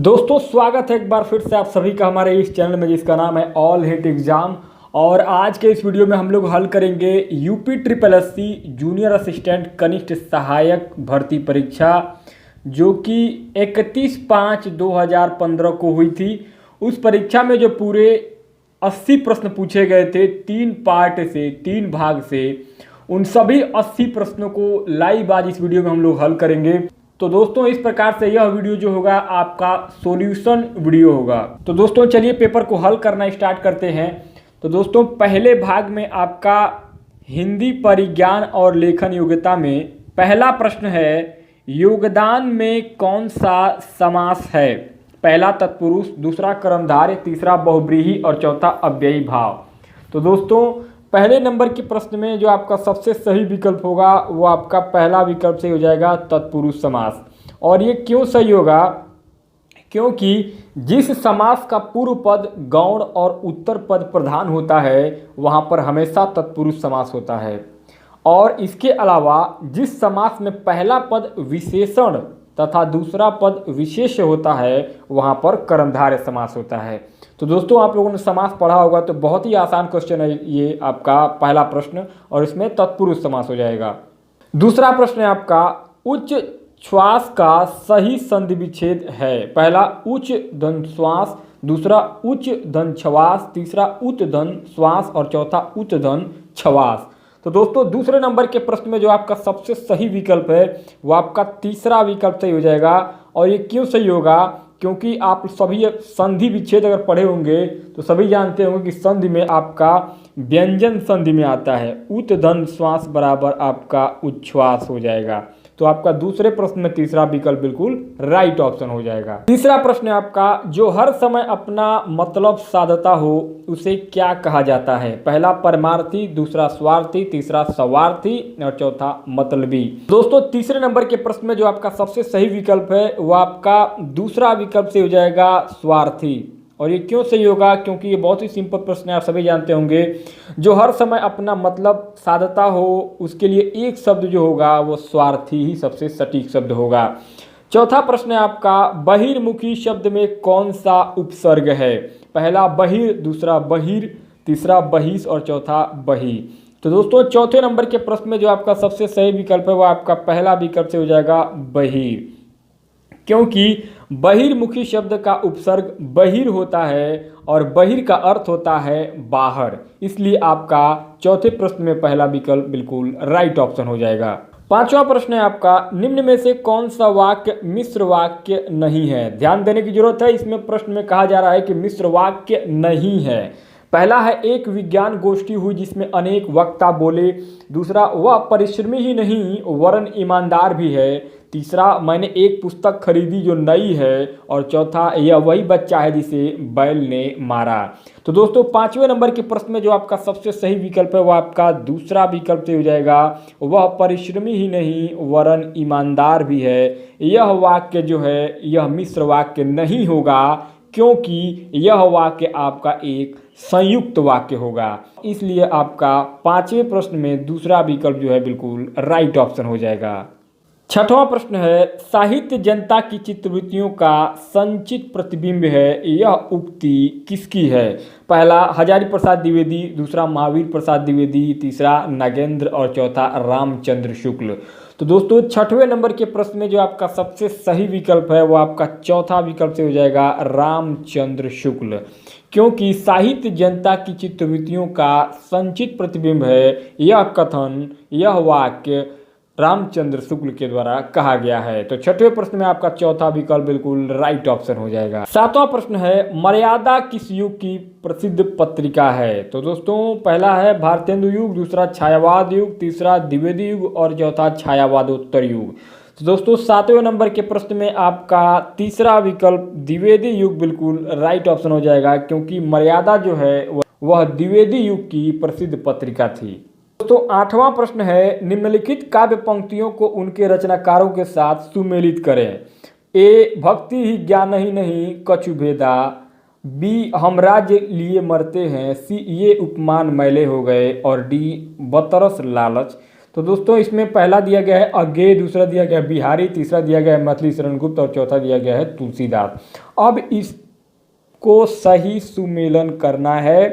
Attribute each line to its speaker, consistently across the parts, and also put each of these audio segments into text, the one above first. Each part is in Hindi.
Speaker 1: दोस्तों स्वागत है एक बार फिर से आप सभी का हमारे इस चैनल में जिसका नाम है ऑल हिट एग्जाम। और आज के इस वीडियो में हम लोग हल करेंगे UP triple SC junior assistant कनिष्ठ सहायक भर्ती परीक्षा जो कि 31/5/2015 को हुई थी। उस परीक्षा में जो पूरे 80 प्रश्न पूछे गए थे 3 पार्ट से 3 भाग से, उन सभी 80 प्रश्नों को लाइव आज इस वीडियो में हम लोग हल करेंगे। तो दोस्तों इस प्रकार से यह वीडियो जो होगा आपका सॉल्यूशन वीडियो होगा। तो दोस्तों चलिए पेपर को हल करना स्टार्ट करते हैं। तो दोस्तों पहले भाग में आपका हिंदी परिज्ञान और लेखन योग्यता में पहला प्रश्न है, योगदान में कौन सा समास है? पहला तत्पुरुष, दूसरा कर्मधारय, तीसरा बहुव्रीहि और चौथा अव्ययी भाव। तो दोस्तों पहले नंबर के प्रश्न में जो आपका सबसे सही विकल्प होगा वो आपका पहला विकल्प सही हो जाएगा, तत्पुरुष समास। और ये क्यों सही होगा? क्योंकि जिस समास का पूर्व पद गौण और उत्तर पद प्रधान होता है वहाँ पर हमेशा तत्पुरुष समास होता है। और इसके अलावा जिस समास में पहला पद विशेषण तथा दूसरा पद विशेष होता है वहाँ पर कर्मधारय समास होता है। तो दोस्तों आप लोगों ने समास पढ़ा होगा तो बहुत ही आसान क्वेश्चन है ये आपका पहला प्रश्न, और इसमें तत्पुरुष समास हो जाएगा। दूसरा प्रश्न है आपका, उच्च श्वास का सही संधि विच्छेद है? पहला उच्च दंत श्वास, दूसरा उच्च दंत छवास, तीसरा उत दंत श्वास और चौथा उत दंत छवास। तो दोस्तों दूसरे नंबर के प्रश्न में जो आपका सबसे सही विकल्प है वो आपका तीसरा विकल्प सही हो जाएगा। और ये क्यों सही होगा? क्योंकि आप सभी संधि विच्छेद अगर पढ़े होंगे तो सभी जानते होंगे कि संधि में आपका व्यंजन संधि में आता है, उत दंत श्वास बराबर आपका उच्छ्वास हो जाएगा। तो आपका दूसरे प्रश्न में तीसरा विकल्प बिल्कुल राइट ऑप्शन हो जाएगा। तीसरा प्रश्न है आपका, जो हर समय अपना मतलब साधता हो उसे क्या कहा जाता है? पहला परमार्थी, दूसरा स्वार्थी, तीसरा स्वार्थी और चौथा मतलबी। दोस्तों तीसरे नंबर के प्रश्न में जो आपका सबसे सही विकल्प है वो आपका दूसरा विकल्प से हो जाएगा, स्वार्थी। और ये क्यों सही होगा? क्योंकि ये बहुत ही सिंपल प्रश्न है, आप सभी जानते होंगे। जो हर समय अपना मतलब साधता हो उसके लिए एक शब्द जो होगा वो स्वार्थी ही सबसे सटीक शब्द होगा। चौथा प्रश्न है आपका, बहिर्मुखी शब्द में कौन सा उपसर्ग है? पहला बहिर, दूसरा बहिर, तीसरा बहिष और चौथा बही। तो दोस्तों चौथे नंबर के प्रश्न में जो आपका सबसे सही विकल्प है वो आपका पहला विकल्प से हो जाएगा, बहिर। क्योंकि बहिर्मुखी शब्द का उपसर्ग बहिर होता है और बहिर का अर्थ होता है बाहर, इसलिए आपका चौथे प्रश्न में पहला विकल्प बिल्कुल राइट ऑप्शन हो जाएगा। पांचवा प्रश्न है आपका, निम्न में से कौन सा वाक्य मिश्र वाक्य नहीं है? ध्यान देने की जरूरत है, इसमें प्रश्न में कहा जा रहा है कि मिश्र वाक्य नहीं है। पहला है, एक विज्ञान गोष्ठी हुई जिसमें अनेक वक्ता बोले। दूसरा, वह परिश्रमी ही नहीं वरन ईमानदार भी है। तीसरा, मैंने एक पुस्तक खरीदी जो नई है। और चौथा, यह वही बच्चा है जिसे बैल ने मारा। तो दोस्तों पांचवें नंबर के प्रश्न में जो आपका सबसे सही विकल्प है वो आपका दूसरा विकल्प से हो जाएगा, वह परिश्रमी ही नहीं वरन ईमानदार भी है। यह वाक्य जो है यह मिश्र वाक्य नहीं होगा क्योंकि यह वाक्य आपका एक संयुक्त वाक्य होगा, इसलिए आपका पांचवें प्रश्न में दूसरा विकल्प जो है बिल्कुल राइट ऑप्शन हो जाएगा। छठवां प्रश्न है, साहित्य जनता की चित्रवृत्तियों का संचित प्रतिबिंब है, यह उक्ति किसकी है? पहला हजारी प्रसाद द्विवेदी, दूसरा महावीर प्रसाद द्विवेदी, तीसरा नागेंद्र और चौथा रामचंद्र शुक्ल। तो दोस्तों छठवें नंबर के प्रश्न में जो आपका सबसे सही विकल्प है वो आपका चौथा विकल्प से हो जाएगा, रामचंद्र शुक्ल। क्योंकि साहित्य जनता की चित्रवृत्तियों का संचित प्रतिबिंब है, यह कथन यह वाक्य रामचंद्र शुक्ल के द्वारा कहा गया है। तो छठवें प्रश्न में आपका चौथा विकल्प बिल्कुल राइट ऑप्शन हो जाएगा। सातवां प्रश्न है, मर्यादा किस युग की प्रसिद्ध पत्रिका है? तो दोस्तों पहला है भारतेंदु युग, दूसरा छायावाद युग, तीसरा द्विवेदी युग और चौथा छायावादोत्तर युग। तो दोस्तों सातवें नंबर के प्रश्न में आपका तीसरा विकल्प द्विवेदी युग बिल्कुल राइट ऑप्शन हो जाएगा, क्योंकि मर्यादा जो है वह द्विवेदी युग की प्रसिद्ध पत्रिका थी। दोस्तों आठवां प्रश्न है, निम्नलिखित काव्य पंक्तियों को उनके रचनाकारों के साथ सुमेलित करें। ए, भक्ति ही ज्ञान ही नहीं कछु भेदा। बी, हम राज्य लिए मरते हैं। सी, ये उपमान मैले हो गए। और डी, बतरस लालच। तो दोस्तों इसमें पहला दिया गया है अज्ञेय, दूसरा दिया गया है बिहारी, तीसरा दिया गया है मैथिली शरण गुप्त और चौथा दिया गया है तुलसीदास। अब इसको सही सुमेलन करना है।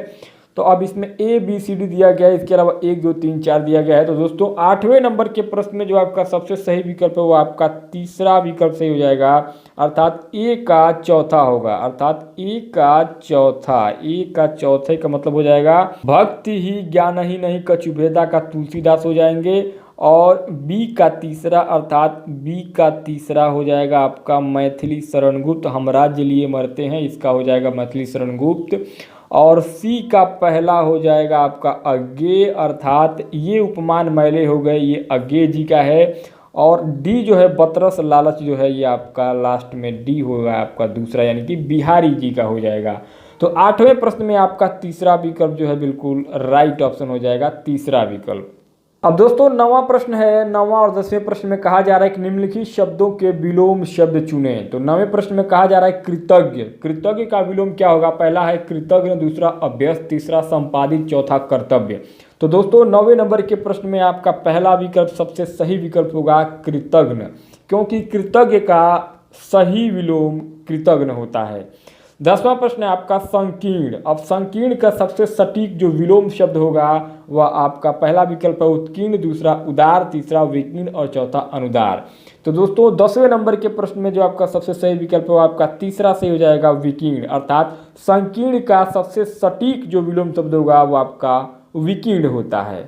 Speaker 1: तो अब इसमें ABCD दिया गया है, इसके अलावा 1 2 3 4 दिया गया है। तो दोस्तों 8वें नंबर के प्रश्न में जो आपका सबसे सही विकल्प है वो आपका तीसरा विकल्प सही हो जाएगा, अर्थात A का चौथा होगा, अर्थात A का चौथा। A का चौथे का मतलब हो जाएगा भक्ति ही ज्ञान ही नहीं कछुभेदा का तुलसीदास हो जाएंगे। और B का तीसरा, अर्थात B का तीसरा हो जाएगा आपका मैथिली शरण गुप्त, हम राज्य लिए मरते हैं, इसका हो जाएगा मैथिली शरण गुप्त। और C का पहला हो जाएगा आपका अज्ञेय, अर्थात ये उपमान मैले हो गए, ये अज्ञेय जी का है। और D जो है बतरस लालच जो है ये आपका लास्ट में D होगा आपका दूसरा, यानी कि बिहारी जी का हो जाएगा। तो 8वें प्रश्न में आपका तीसरा विकल्प जो है बिल्कुल राइट ऑप्शन हो जाएगा, तीसरा विकल्प। अब दोस्तों 9वां प्रश्न है। 9वां और 10वें प्रश्न में कहा जा रहा है कि निम्नलिखित शब्दों के विलोम शब्द चुने। तो 9वें प्रश्न में कहा जा रहा है कृतज्ञ। कृतज्ञ का विलोम क्या होगा? पहला है कृतज्ञ, दूसरा अभ्यस्त, तीसरा संपादित, चौथा कर्तव्य। तो दोस्तों 9वें नंबर के प्रश्न में आपका पहला विकल्प सबसे सही विकल्प होगा कृतज्ञ, क्योंकि कृतज्ञ का सही विलोम कृतज्ञ होता है। 10वां प्रश्न है आपका संकीर्ण। अब संकीर्ण का सबसे सटीक जो विलोम शब्द होगा वह आपका पहला विकल्प है उत्कीर्ण, दूसरा उदार, तीसरा विकीर्ण और चौथा अनुदार। तो दोस्तों 10वें नंबर के प्रश्न में जो आपका सबसे सही विकल्प है वो आपका तीसरा सही हो जाएगा विकीर्ण, अर्थात संकीर्ण का सबसे सटीक जो विलोम शब्द होगा वो आपका विकीर्ण होता है।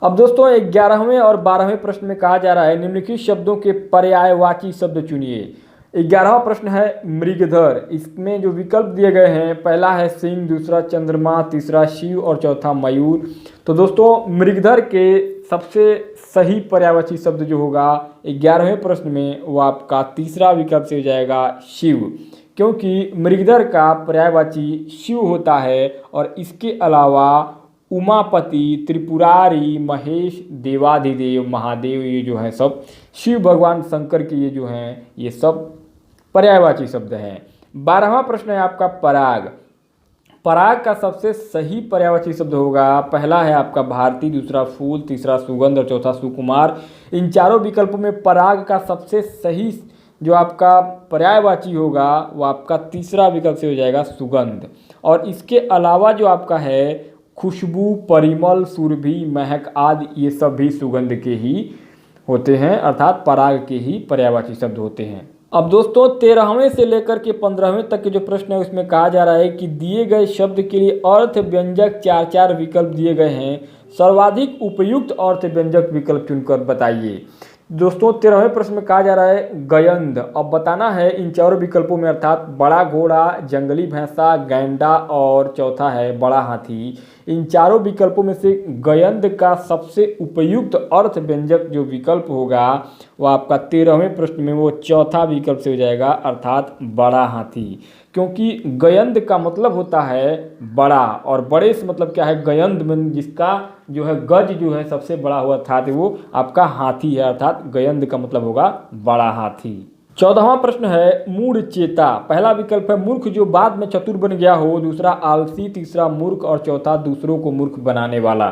Speaker 1: अब दोस्तों 11वें और 12वें प्रश्न में कहा जा रहा है निम्नलिखित शब्दों के पर्यायवाची शब्द चुनिए। 11वां प्रश्न है मृगधर। इसमें जो विकल्प दिए गए हैं पहला है सिंह, दूसरा चंद्रमा, तीसरा शिव और चौथा मयूर। तो दोस्तों मृगधर के सबसे सही पर्यायवाची शब्द जो होगा 11वें प्रश्न में वो आपका तीसरा विकल्प से हो जाएगा शिव, क्योंकि मृगधर का पर्यायवाची शिव होता है। और इसके अलावा उमापति, त्रिपुरारी, महेश, देवाधिदेव, महादेव, ये जो है सब शिव भगवान शंकर के ये जो हैं ये सब पर्यायवाची शब्द हैं। 12वां प्रश्न है आपका पराग। पराग का सबसे सही पर्यायवाची शब्द होगा, पहला है आपका भारती, दूसरा फूल, तीसरा सुगंध और चौथा सुकुमार। इन चारों विकल्पों में पराग का सबसे सही जो आपका पर्यायवाची होगा वो आपका तीसरा विकल्प से हो जाएगा सुगंध। और इसके अलावा जो आपका है खुशबू, परिमल, सुरभि, महक आदि ये सब भी सुगंध के ही होते हैं, अर्थात पराग के ही पर्यायवाची शब्द होते हैं। अब दोस्तों 13वें से लेकर के 15वें तक के जो प्रश्न है उसमें कहा जा रहा है कि दिए गए शब्द के लिए अर्थ व्यंजक 4 विकल्प दिए गए हैं, सर्वाधिक उपयुक्त अर्थ व्यंजक विकल्प चुनकर बताइए। दोस्तों 13वें प्रश्न में कहा जा रहा है गयंध। अब बताना है इन चारों विकल्पों में, अर्थात बड़ा घोड़ा, जंगली भैंसा, गैंडा और चौथा है बड़ा हाथी। इन चारों विकल्पों में से गयंध का सबसे उपयुक्त अर्थ व्यंजक जो विकल्प होगा वो आपका 13वें प्रश्न में वो चौथा विकल्प से हो जाएगा, अर्थात बड़ा हाथी, क्योंकि गयंध का मतलब होता है बड़ा और बड़े से मतलब क्या है गयंध में जिसका जो है गज जो है सबसे बड़ा हुआ अर्थात वो आपका हाथी है, अर्थात गयंध का मतलब होगा बड़ा हाथी। 14वां प्रश्न है मूढ़ चेता। पहला विकल्प है मूर्ख जो बाद में चतुर बन गया हो, दूसरा आलसी, तीसरा मूर्ख और चौथा दूसरों को मूर्ख बनाने वाला।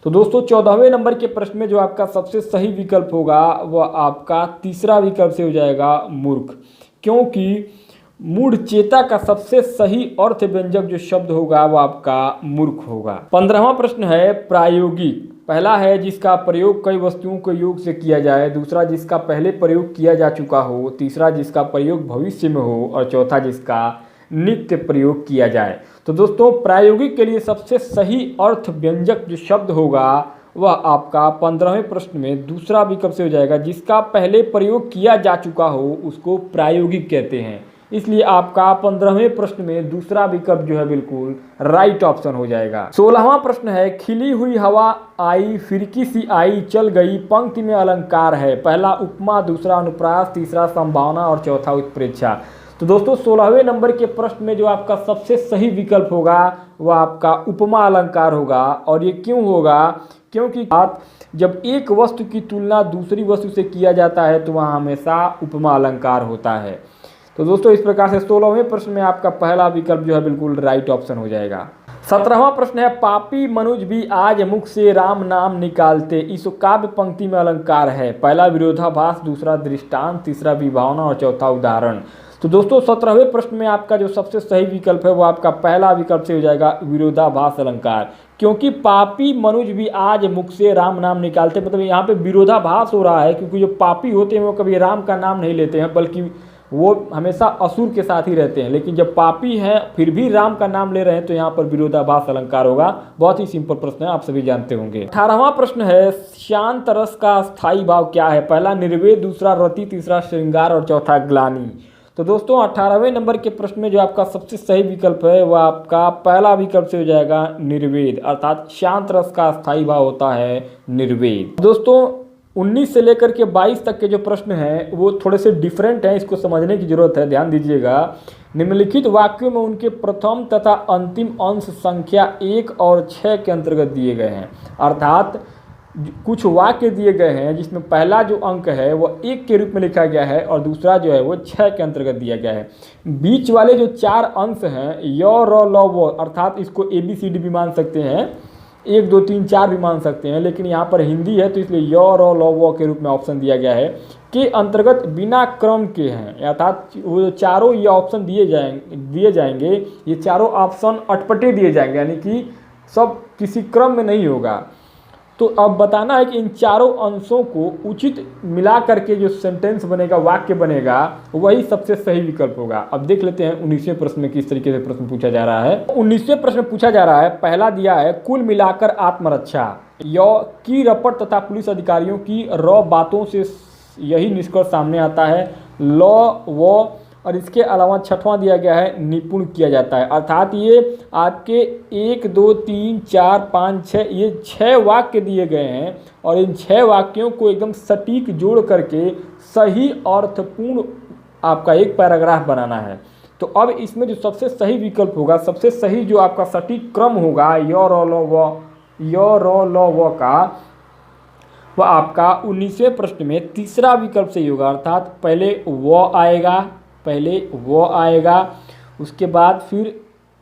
Speaker 1: तो दोस्तों 14वें नंबर के प्रश्न में जो आपका सबसे सही विकल्प होगा वह आपका तीसरा विकल्प से हो जाएगा मूर्ख, क्योंकि मूढ़ चेता का सबसे सही अर्थ व्यंजक जो शब्द होगा वो आपका मूर्ख होगा। 15वां प्रश्न है प्रायोगिक। पहला है जिसका प्रयोग कई वस्तुओं के योग से किया जाए, दूसरा जिसका पहले प्रयोग किया जा चुका हो, तीसरा जिसका प्रयोग भविष्य में हो और चौथा जिसका नित्य प्रयोग किया जाए। तो दोस्तों प्रायोगिक के लिए सबसे सही अर्थ व्यंजक जो शब्द होगा वह आपका 15वें प्रश्न में दूसरा विकल्प से हो जाएगा, जिसका पहले प्रयोग किया जा चुका हो उसको प्रायोगिक कहते हैं। इसलिए आपका 15वें प्रश्न में दूसरा विकल्प जो है बिल्कुल राइट ऑप्शन हो जाएगा। 16वां प्रश्न है खिली हुई हवा आई, फिरकी सी आई, चल गई, पंक्ति में अलंकार है। पहला उपमा, दूसरा अनुप्रास, तीसरा संभावना और चौथा उत्प्रेक्षा। तो दोस्तों 16वें नंबर के प्रश्न में जो आपका सबसे सही विकल्प होगा वह आपका उपमा अलंकार होगा। और ये क्यों होगा? क्योंकि जब एक वस्तु की तुलना दूसरी वस्तु से किया जाता है तो वहाँ हमेशा उपमा अलंकार होता है। तो दोस्तों इस प्रकार से 16वें प्रश्न में आपका पहला विकल्प जो है बिल्कुल राइट ऑप्शन हो जाएगा। 17वां प्रश्न है, पापी मनुज भी आज मुख से राम नाम निकालते, इस काव्य पंक्ति में अलंकार है। पहला विरोधाभास, दूसरा दृष्टांत, तीसरा विभावना और चौथा उदाहरण। तो दोस्तों 17वें प्रश्न में आपका जो सबसे सही विकल्प है वो आपका पहला विकल्प से हो जाएगा, विरोधाभास अलंकार। क्योंकि पापी मनुज भी आज मुख से राम नाम निकालते, मतलब यहाँ पे विरोधाभास हो रहा है, क्योंकि जो पापी होते हैं वो कभी राम का नाम नहीं लेते हैं, बल्कि वो हमेशा असुर के साथ ही रहते हैं। लेकिन जब पापी हैं फिर भी राम का नाम ले रहे हैं, तो यहाँ पर विरोधाभास अलंकार होगा। बहुत ही सिंपल प्रश्न है, आप सभी जानते होंगे। 18वां प्रश्न है, शांत रस का स्थायी भाव क्या है? पहला निर्वेद, दूसरा रति, तीसरा श्रृंगार और चौथा ग्लानि। तो दोस्तों 18वें नंबर के प्रश्न में जो आपका सबसे सही विकल्प है वह आपका पहला विकल्प से हो जाएगा, निर्वेद, अर्थात शांत रस का स्थायी भाव होता है निर्वेद। दोस्तों 19 से लेकर के 22 तक के जो प्रश्न हैं वो थोड़े से डिफरेंट हैं, इसको समझने की जरूरत है, ध्यान दीजिएगा। निम्नलिखित वाक्यों में उनके प्रथम तथा अंतिम अंश संख्या 1 और 6 के अंतर्गत दिए गए हैं। अर्थात कुछ वाक्य दिए गए हैं जिसमें पहला जो अंक है वो 1 के रूप में लिखा गया है और दूसरा जो है वो 6 के अंतर्गत दिया गया है। बीच वाले जो 4 अंश हैं, य र ल व, अर्थात इसको ABCD भी मान सकते हैं, 1 2 3 4 भी मान सकते हैं, लेकिन यहाँ पर हिंदी है तो इसलिए य र ल व के रूप में ऑप्शन दिया गया है, के अंतर्गत बिना क्रम के हैं। अर्थात वो चारों ये ऑप्शन दिए जाएंगे, ये चारों ऑप्शन अटपटे दिए जाएंगे, यानी कि सब किसी क्रम में नहीं होगा। तो अब बताना है कि इन चारों अंशों को उचित मिला करके जो सेंटेंस बनेगा, वाक्य बनेगा, वही सबसे सही विकल्प होगा। अब देख लेते हैं 19वें प्रश्न में किस तरीके से प्रश्न पूछा जा रहा है। 19वें प्रश्न पूछा जा रहा है, पहला दिया है, कुल मिलाकर आत्मरक्षा, य की रपट तथा पुलिस अधिकारियों की र बातों से यही निष्कर्ष सामने आता है, ल व, और इसके अलावा 6वां दिया गया है, निपुण किया जाता है। अर्थात ये आपके 1 2 3 4 5 6 ये 6 वाक्य दिए गए हैं और इन 6 वाक्यों को एकदम सटीक जोड़ करके सही अर्थपूर्ण आपका एक पैराग्राफ बनाना है। तो अब इसमें जो सबसे सही विकल्प होगा, सबसे सही जो आपका सटीक क्रम होगा य र ल व का, वह आपका 19वें प्रश्न में तीसरा विकल्प सही होगा। अर्थात पहले वो आएगा, उसके बाद फिर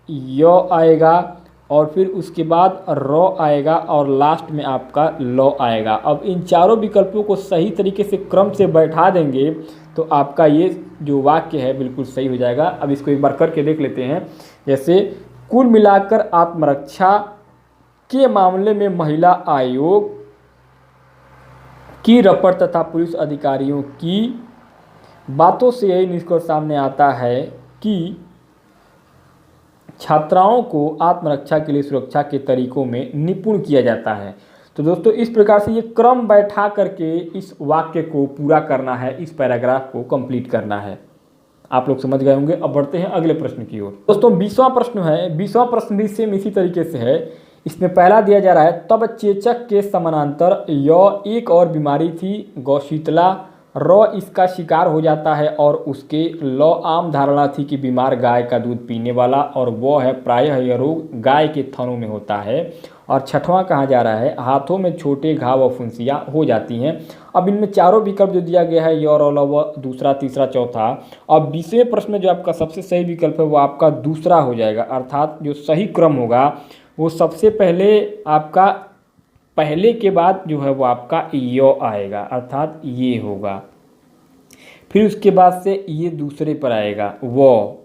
Speaker 1: य आएगा और फिर उसके बाद र आएगा और लास्ट में आपका ल आएगा। अब इन चारों विकल्पों को सही तरीके से क्रम से बैठा देंगे तो आपका ये जो वाक्य है बिल्कुल सही हो जाएगा। अब इसको एक बार करके देख लेते हैं। जैसे कुल मिलाकर आत्मरक्षा के मामले में महिला आयोग की रपट तथा पुलिस अधिकारियों की बातों से यही निष्कर्ष सामने आता है कि छात्राओं को आत्मरक्षा के लिए सुरक्षा के तरीकों में निपुण किया जाता है। तो दोस्तों इस प्रकार से ये क्रम बैठा करके इस वाक्य को पूरा करना है, इस पैराग्राफ को कंप्लीट करना है। आप लोग समझ गए होंगे। अब बढ़ते हैं अगले प्रश्न की ओर। दोस्तों 20वां प्रश्न है। 20वां प्रश्न भी सेम इसी तरीके से है। इसमें पहला दिया जा रहा है, तब चेचक के समानांतर य एक और बीमारी थी, गौशीतला, र इसका शिकार हो जाता है और उसके ल आम धारणा थी कि बीमार गाय का दूध पीने वाला, और वो है प्रायः यह रोग गाय के थनों में होता है। और 6वां कहा जा रहा है, हाथों में छोटे घाव व फुंसियाँ हो जाती हैं। अब इनमें चारों विकल्प जो दिया गया है य र ल व, दूसरा तीसरा चौथा। अब 20वें प्रश्न में जो आपका सबसे सही विकल्प है वो आपका दूसरा हो जाएगा। अर्थात जो सही क्रम होगा वो सबसे पहले आपका पहले के बाद जो है वो आपका य आएगा, अर्थात ये होगा। फिर उसके बाद से ये दूसरे पर आएगा वो,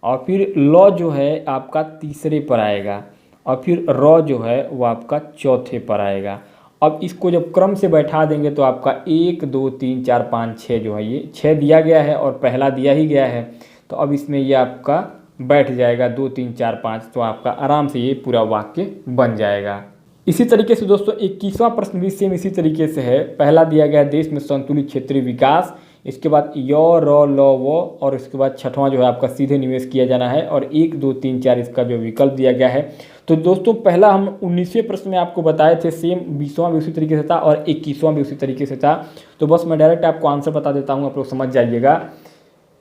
Speaker 1: और फिर ल जो है आपका तीसरे पर आएगा, और फिर र जो है वो आपका चौथे पर आएगा। अब इसको जब क्रम से बैठा देंगे तो आपका 1 2 3 4 5 6 जो है, ये 6 दिया गया है और पहला दिया ही गया है, तो अब इसमें ये आपका बैठ जाएगा 2 3 4 5, तो आपका आराम से ये पूरा वाक्य बन जाएगा। इसी तरीके से दोस्तों 21वां प्रश्न भी सेम इसी तरीके से है। पहला दिया गया देश में संतुलित क्षेत्रीय विकास, इसके बाद य र ल व, और इसके बाद 6वां जो है आपका सीधे निवेश किया जाना है, और 1 2 3 4 इसका जो विकल्प दिया गया है। तो दोस्तों पहला हम 19वें प्रश्न में आपको बताए थे, सेम 20वां भी उसी तरीके से था और 21वां भी उसी तरीके से था। तो बस मैं डायरेक्ट आपको आंसर बता देता हूँ, आप लोग समझ जाइएगा।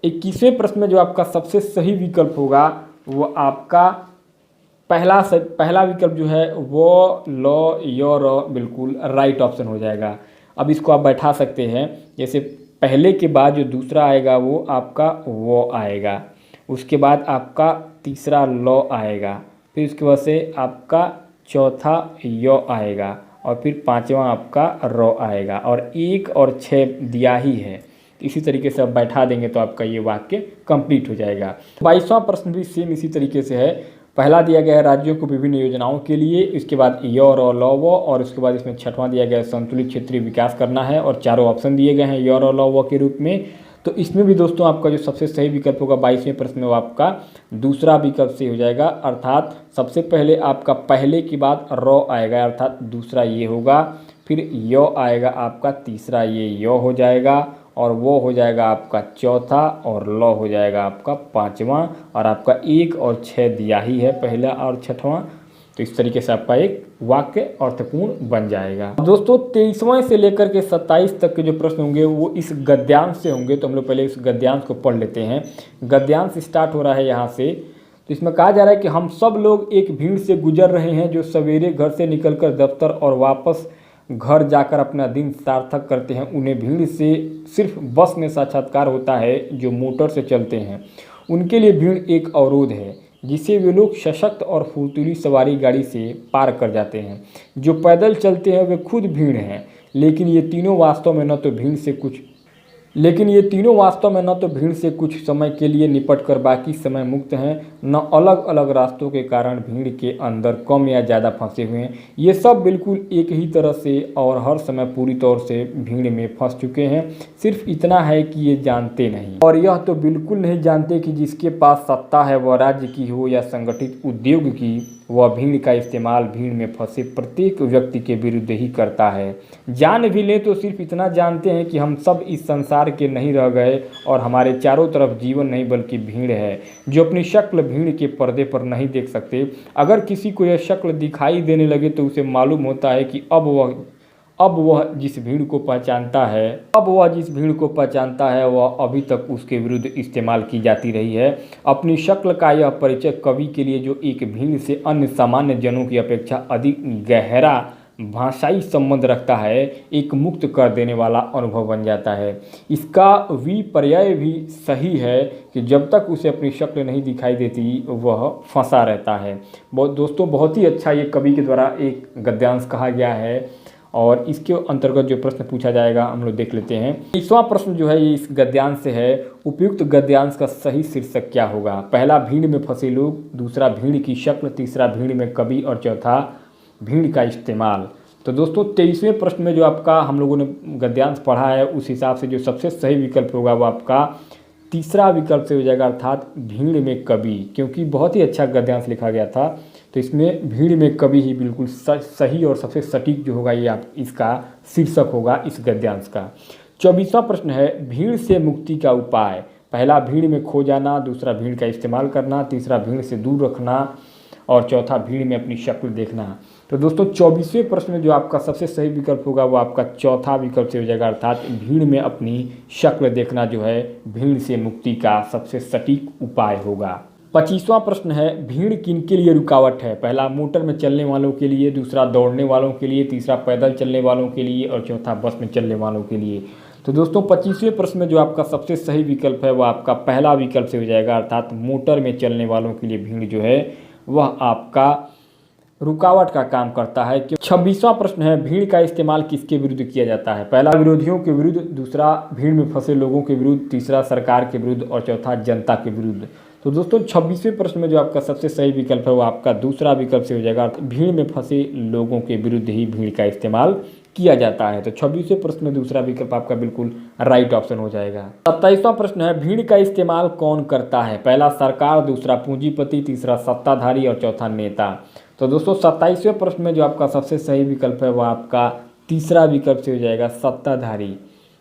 Speaker 1: 21वें प्रश्न में जो आपका सबसे सही विकल्प होगा वो आपका पहला विकल्प जो है वो ल य र बिल्कुल राइट ऑप्शन हो जाएगा। अब इसको आप बैठा सकते हैं, जैसे पहले के बाद जो दूसरा आएगा वो आपका वो आएगा, उसके बाद आपका तीसरा ल आएगा, फिर उसके बाद से आपका चौथा य आएगा और फिर पांचवा आपका र आएगा और 1 और 6 दिया ही है। इसी तरीके से आप बैठा देंगे तो आपका ये वाक्य कंप्लीट हो जाएगा। 22वां प्रश्न भी सेम इसी तरीके से है। पहला दिया गया है राज्यों को विभिन्न योजनाओं के लिए, इसके बाद य र ल व और उसके बाद इसमें छठवां दिया गया है संतुलित क्षेत्रीय विकास करना है और चारों ऑप्शन दिए गए हैं य र ल व के रूप में। तो इसमें भी दोस्तों आपका जो सबसे सही विकल्प होगा 22वें प्रश्न में वो आपका दूसरा विकल्प से हो जाएगा, अर्थात सबसे पहले आपका पहले के बाद र आएगा अर्थात दूसरा ये होगा, फिर य आएगा आपका तीसरा ये य हो जाएगा और वो हो जाएगा आपका चौथा और ल हो जाएगा आपका पांचवा और आपका 1 और 6 दिया ही है पहला और छठवां। तो इस तरीके से आपका एक वाक्य अर्थपूर्ण बन जाएगा। दोस्तों 23वें से लेकर के 27 तक के जो प्रश्न होंगे वो इस गद्यांश से होंगे, तो हम लोग पहले इस गद्यांश को पढ़ लेते हैं। गद्यांश स्टार्ट हो रहा है यहाँ से। तो इसमें कहा जा रहा है कि हम सब लोग एक भीड़ से गुजर रहे हैं जो सवेरे घर से निकलकर दफ्तर और वापस घर जाकर अपना दिन सार्थक करते हैं। उन्हें भीड़ से सिर्फ बस में साक्षात्कार होता है जो मोटर से चलते हैं। उनके लिए भीड़ एक अवरोध है जिसे वे लोग सशक्त और फुर्तीली सवारी गाड़ी से पार कर जाते हैं। जो पैदल चलते हैं वे खुद भीड़ हैं, लेकिन ये तीनों वास्तव में न तो भीड़ से कुछ समय के लिए निपट कर बाकी समय मुक्त हैं, न अलग अलग रास्तों के कारण भीड़ के अंदर कम या ज़्यादा फंसे हुए हैं। ये सब बिल्कुल एक ही तरह से और हर समय पूरी तौर से भीड़ में फंस चुके हैं। सिर्फ इतना है कि ये जानते नहीं, और यह तो बिल्कुल नहीं जानते कि जिसके पास सत्ता है वह राज्य की हो या संगठित उद्योग की, वह भीड़ का इस्तेमाल भीड़ में फंसे प्रत्येक व्यक्ति के विरुद्ध ही करता है। जान भी लें तो सिर्फ इतना जानते हैं कि हम सब इस संसार के नहीं रह गए और हमारे चारों तरफ जीवन नहीं बल्कि भीड़ है जो अपनी शक्ल भीड़ के पर्दे पर नहीं देख सकते। अगर किसी को यह शक्ल दिखाई देने लगे तो उसे मालूम होता है कि अब वह जिस भीड़ को पहचानता है वह अभी तक उसके विरुद्ध इस्तेमाल की जाती रही है। अपनी शक्ल का यह परिचय कवि के लिए, जो एक भीड़ से अन्य सामान्य जनों की अपेक्षा अधिक गहरा भाषाई संबंध रखता है, एक मुक्त कर देने वाला अनुभव बन जाता है। इसका विपर्यय भी सही है कि जब तक उसे अपनी शक्ल नहीं दिखाई देती वह फंसा रहता है। दोस्तों बहुत ही अच्छा ये कवि के द्वारा एक गद्यांश कहा गया है और इसके अंतर्गत जो प्रश्न पूछा जाएगा हम लोग देख लेते हैं। 20वां प्रश्न जो है ये इस गद्यांश से है। उपयुक्त गद्यांश का सही शीर्षक क्या होगा? पहला भीड़ में फंसे लोग, दूसरा भीड़ की शक्ल, तीसरा भीड़ में कवि और चौथा भीड़ का इस्तेमाल। तो दोस्तों 23वें प्रश्न में जो आपका हम लोगों ने गद्यांश पढ़ा है उस हिसाब से जो सबसे सही विकल्प होगा वो आपका तीसरा विकल्प से हो जाएगा, अर्थात भीड़ में कवि, क्योंकि बहुत ही अच्छा गद्यांश लिखा गया था। तो इसमें भीड़ में कवि ही बिल्कुल सही और सबसे सटीक जो होगा ये आप इसका शीर्षक होगा इस गद्यांश का। 24वां प्रश्न है भीड़ से मुक्ति का उपाय। पहला भीड़ में खो जाना, दूसरा भीड़ का इस्तेमाल करना, तीसरा भीड़ से दूर रखना और चौथा भीड़ में अपनी शक्ल देखना। तो दोस्तों 24वें प्रश्न में जो आपका सबसे सही विकल्प होगा वो आपका चौथा विकल्प से हो जाएगा, अर्थात भीड़ में अपनी शक्ल देखना जो है भीड़ से मुक्ति का सबसे सटीक उपाय होगा। 25वां प्रश्न है भीड़ किनके लिए रुकावट है? पहला मोटर में चलने वालों के लिए, दूसरा दौड़ने वालों के लिए, तीसरा पैदल चलने वालों के लिए और चौथा बस में चलने वालों के लिए। तो दोस्तों 25वें प्रश्न में जो आपका सबसे सही विकल्प है वह आपका पहला विकल्प से हो जाएगा, अर्थात मोटर में चलने वालों के लिए भीड़ जो है वह आपका रुकावट का काम करता है। 26वां प्रश्न है भीड़ का इस्तेमाल किसके विरुद्ध किया जाता है? पहला विरोधियों के विरुद्ध, दूसरा भीड़ में फंसे लोगों के विरुद्ध, तीसरा सरकार के विरुद्ध और चौथा जनता के विरुद्ध। तो दोस्तों 26वें प्रश्न में जो आपका सबसे सही विकल्प है वो आपका दूसरा विकल्प से हो जाएगा, भीड़ में फंसे लोगों के विरुद्ध ही भीड़ का इस्तेमाल किया जाता है। तो 26वें प्रश्न में दूसरा विकल्प आपका बिल्कुल राइट ऑप्शन हो जाएगा। 27वां प्रश्न है भीड़ का इस्तेमाल कौन करता है? पहला सरकार, दूसरा पूंजीपति, तीसरा सत्ताधारी और चौथा नेता। तो दोस्तों 27वें प्रश्न में जो आपका सबसे सही विकल्प है वह आपका तीसरा विकल्प से हो जाएगा, सत्ताधारी,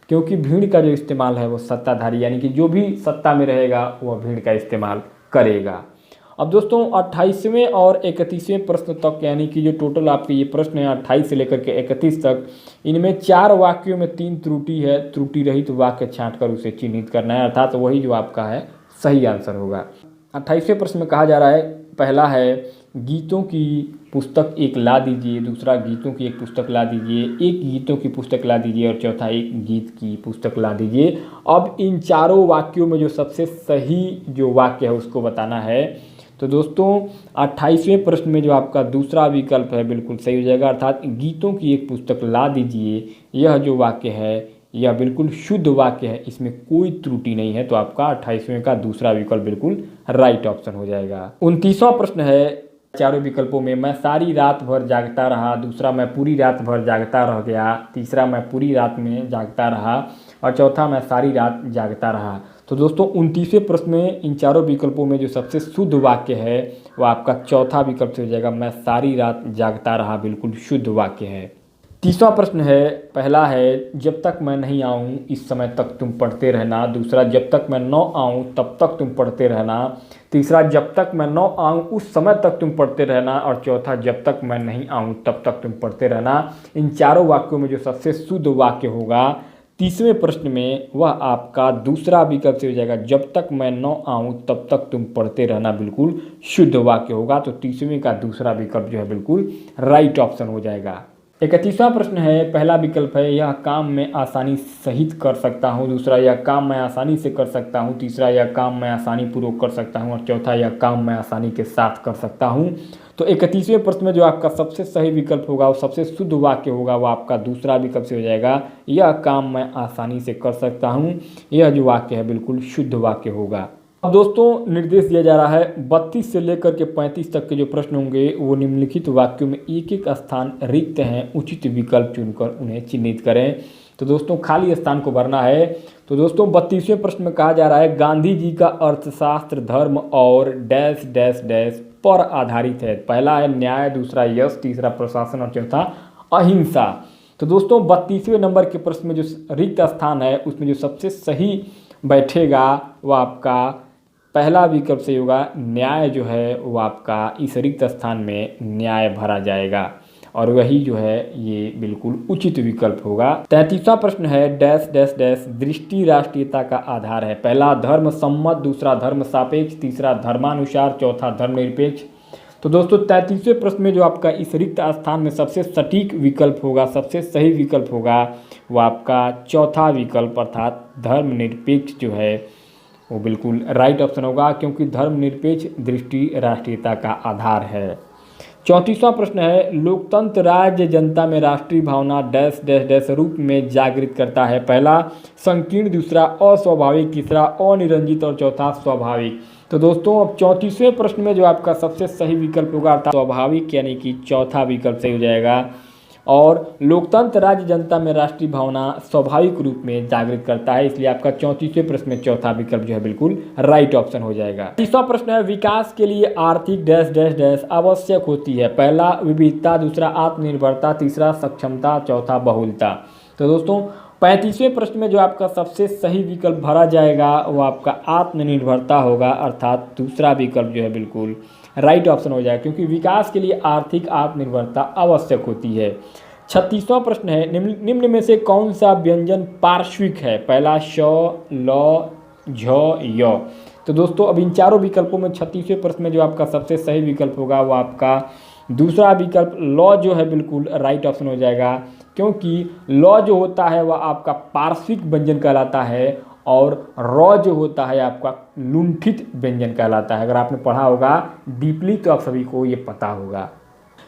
Speaker 1: क्योंकि भीड़ का जो इस्तेमाल है वो सत्ताधारी यानी कि जो भी सत्ता में रहेगा वह भीड़ का इस्तेमाल करेगा। अब दोस्तों 28वें और 31वें प्रश्न तक यानी कि जो टोटल आपके ये प्रश्न है 28 से लेकर के 31 तक, इनमें 4 वाक्यों में 3 त्रुटि है। त्रुटि रहित वाक्य छांटकर उसे चिन्हित करना है, अर्थात वही जो आपका है सही आंसर होगा। 28वें प्रश्न में कहा जा रहा है, पहला है गीतों की पुस्तक एक ला दीजिए, दूसरा गीतों की एक पुस्तक ला दीजिए, एक गीतों की पुस्तक ला दीजिए और चौथा एक गीत की पुस्तक ला दीजिए। अब इन चारों वाक्यों में जो सबसे सही जो वाक्य है उसको बताना है। तो दोस्तों 28वें प्रश्न में जो आपका दूसरा विकल्प है बिल्कुल सही हो जाएगा, अर्थात गीतों की एक पुस्तक ला दीजिए। यह जो वाक्य है यह बिल्कुल शुद्ध वाक्य है, इसमें कोई त्रुटि नहीं है। तो आपका 28वें का दूसरा विकल्प बिल्कुल राइट ऑप्शन हो जाएगा। 29वां प्रश्न है चारों विकल्पों में, मैं सारी रात भर जागता रहा, दूसरा मैं पूरी रात भर जागता रह गया, तीसरा मैं पूरी रात में जागता रहा और चौथा मैं सारी रात जागता रहा। तो दोस्तों 29वें प्रश्न में इन चारों विकल्पों में जो सबसे शुद्ध वाक्य है वो आपका चौथा विकल्प से हो जाएगा, मैं सारी रात जागता रहा, बिल्कुल शुद्ध वाक्य है। 30वां प्रश्न है, पहला है जब तक मैं नहीं आऊँ इस समय तक तुम पढ़ते रहना, दूसरा जब तक मैं न आऊँ तब तक तुम पढ़ते रहना, तीसरा जब तक मैं न आऊँ उस समय तक तुम पढ़ते रहना और चौथा जब तक मैं नहीं आऊँ तब तक तुम पढ़ते रहना। इन चारों वाक्यों में जो सबसे शुद्ध वाक्य होगा 30वें प्रश्न में वह आपका दूसरा विकल्प से हो जाएगा, जब तक मैं न आऊँ तब तक तुम पढ़ते रहना, बिल्कुल शुद्ध वाक्य होगा। तो 30वें का दूसरा विकल्प जो है बिल्कुल राइट ऑप्शन हो जाएगा। 31वां प्रश्न है, पहला विकल्प है यह काम मैं आसानी सहित कर सकता हूँ, दूसरा यह काम मैं आसानी से कर सकता हूँ, तीसरा यह काम मैं आसानी पूर्वक कर सकता हूँ और चौथा यह काम मैं आसानी के साथ कर सकता हूँ। तो 31वें प्रश्न में जो आपका सबसे सही विकल्प होगा वो सबसे शुद्ध वाक्य होगा वो आपका दूसरा विकल्प से हो जाएगा, यह काम मैं आसानी से कर सकता हूँ। यह जो वाक्य है बिल्कुल शुद्ध वाक्य होगा। अब दोस्तों निर्देश दिया जा रहा है 32 से लेकर के 35 तक के जो प्रश्न होंगे वो निम्नलिखित वाक्यों में एक एक स्थान रिक्त हैं, उचित विकल्प चुनकर उन्हें चिन्हित करें। तो दोस्तों खाली स्थान को भरना है। तो दोस्तों 32वें प्रश्न में कहा जा रहा है गांधी जी का अर्थशास्त्र धर्म और डैश डैश डैश पर आधारित है। पहला है न्याय, दूसरा यश, तीसरा प्रशासन और चौथा अहिंसा। तो दोस्तों 32वें नंबर के प्रश्न में जो रिक्त स्थान है उसमें जो सबसे सही बैठेगा वो आपका पहला विकल्प से होगा, न्याय जो है वो आपका इस रिक्त स्थान में न्याय भरा जाएगा और वही जो है ये बिल्कुल उचित विकल्प होगा। 33वां प्रश्न है डैश डैश डैश दृष्टि राष्ट्रीयता का आधार है। पहला धर्म सम्मत, दूसरा धर्म सापेक्ष, तीसरा धर्मानुसार, चौथा धर्मनिरपेक्ष। तो दोस्तों 33वें प्रश्न में जो आपका इस रिक्त स्थान में सबसे सटीक विकल्प होगा, सबसे सही विकल्प होगा वो आपका चौथा विकल्प अर्थात धर्मनिरपेक्ष जो है वो बिल्कुल राइट ऑप्शन होगा, क्योंकि धर्मनिरपेक्ष दृष्टि राष्ट्रीयता का आधार है। 34वां प्रश्न है लोकतंत्र राज्य जनता में राष्ट्रीय भावना डैश डैश डैश रूप में जागृत करता है। पहला संकीर्ण, दूसरा अस्वाभाविक, तीसरा अनिरंजित और चौथा स्वाभाविक। तो दोस्तों अब 34वें प्रश्न में जो आपका सबसे सही विकल्प होगा अर्थात स्वाभाविक यानी कि चौथा विकल्प सही हो जाएगा और लोकतंत्र राज्य जनता में राष्ट्रीय भावना स्वाभाविक रूप में जागृत करता है, इसलिए आपका 34वें प्रश्न में चौथा विकल्प जो है बिल्कुल राइट ऑप्शन हो जाएगा। तीसरा प्रश्न है विकास के लिए आर्थिक डैश डैश डैश आवश्यक होती है। पहला विविधता, दूसरा आत्मनिर्भरता, तीसरा सक्षमता, चौथा बहुलता। तो दोस्तों 35वें प्रश्न में जो आपका सबसे सही विकल्प भरा जाएगा वो आपका आत्मनिर्भरता होगा, अर्थात दूसरा विकल्प जो है बिल्कुल राइट ऑप्शन हो जाएगा, क्योंकि विकास के लिए आर्थिक आत्मनिर्भरता आवश्यक होती है। 36वां प्रश्न है निम्न में से कौन सा व्यंजन पार्श्विक है। पहला श, ल, झ, य। तो दोस्तों अब इन चारों विकल्पों में 36वें प्रश्न में जो आपका सबसे सही विकल्प होगा वो आपका दूसरा विकल्प ल जो है बिल्कुल राइट ऑप्शन हो जाएगा, क्योंकि ल जो होता है वह आपका पार्श्विक व्यंजन कहलाता है और र जो होता है आपका लुंठित व्यंजन कहलाता है। अगर आपने पढ़ा होगा डीपली तो आप सभी को ये पता होगा।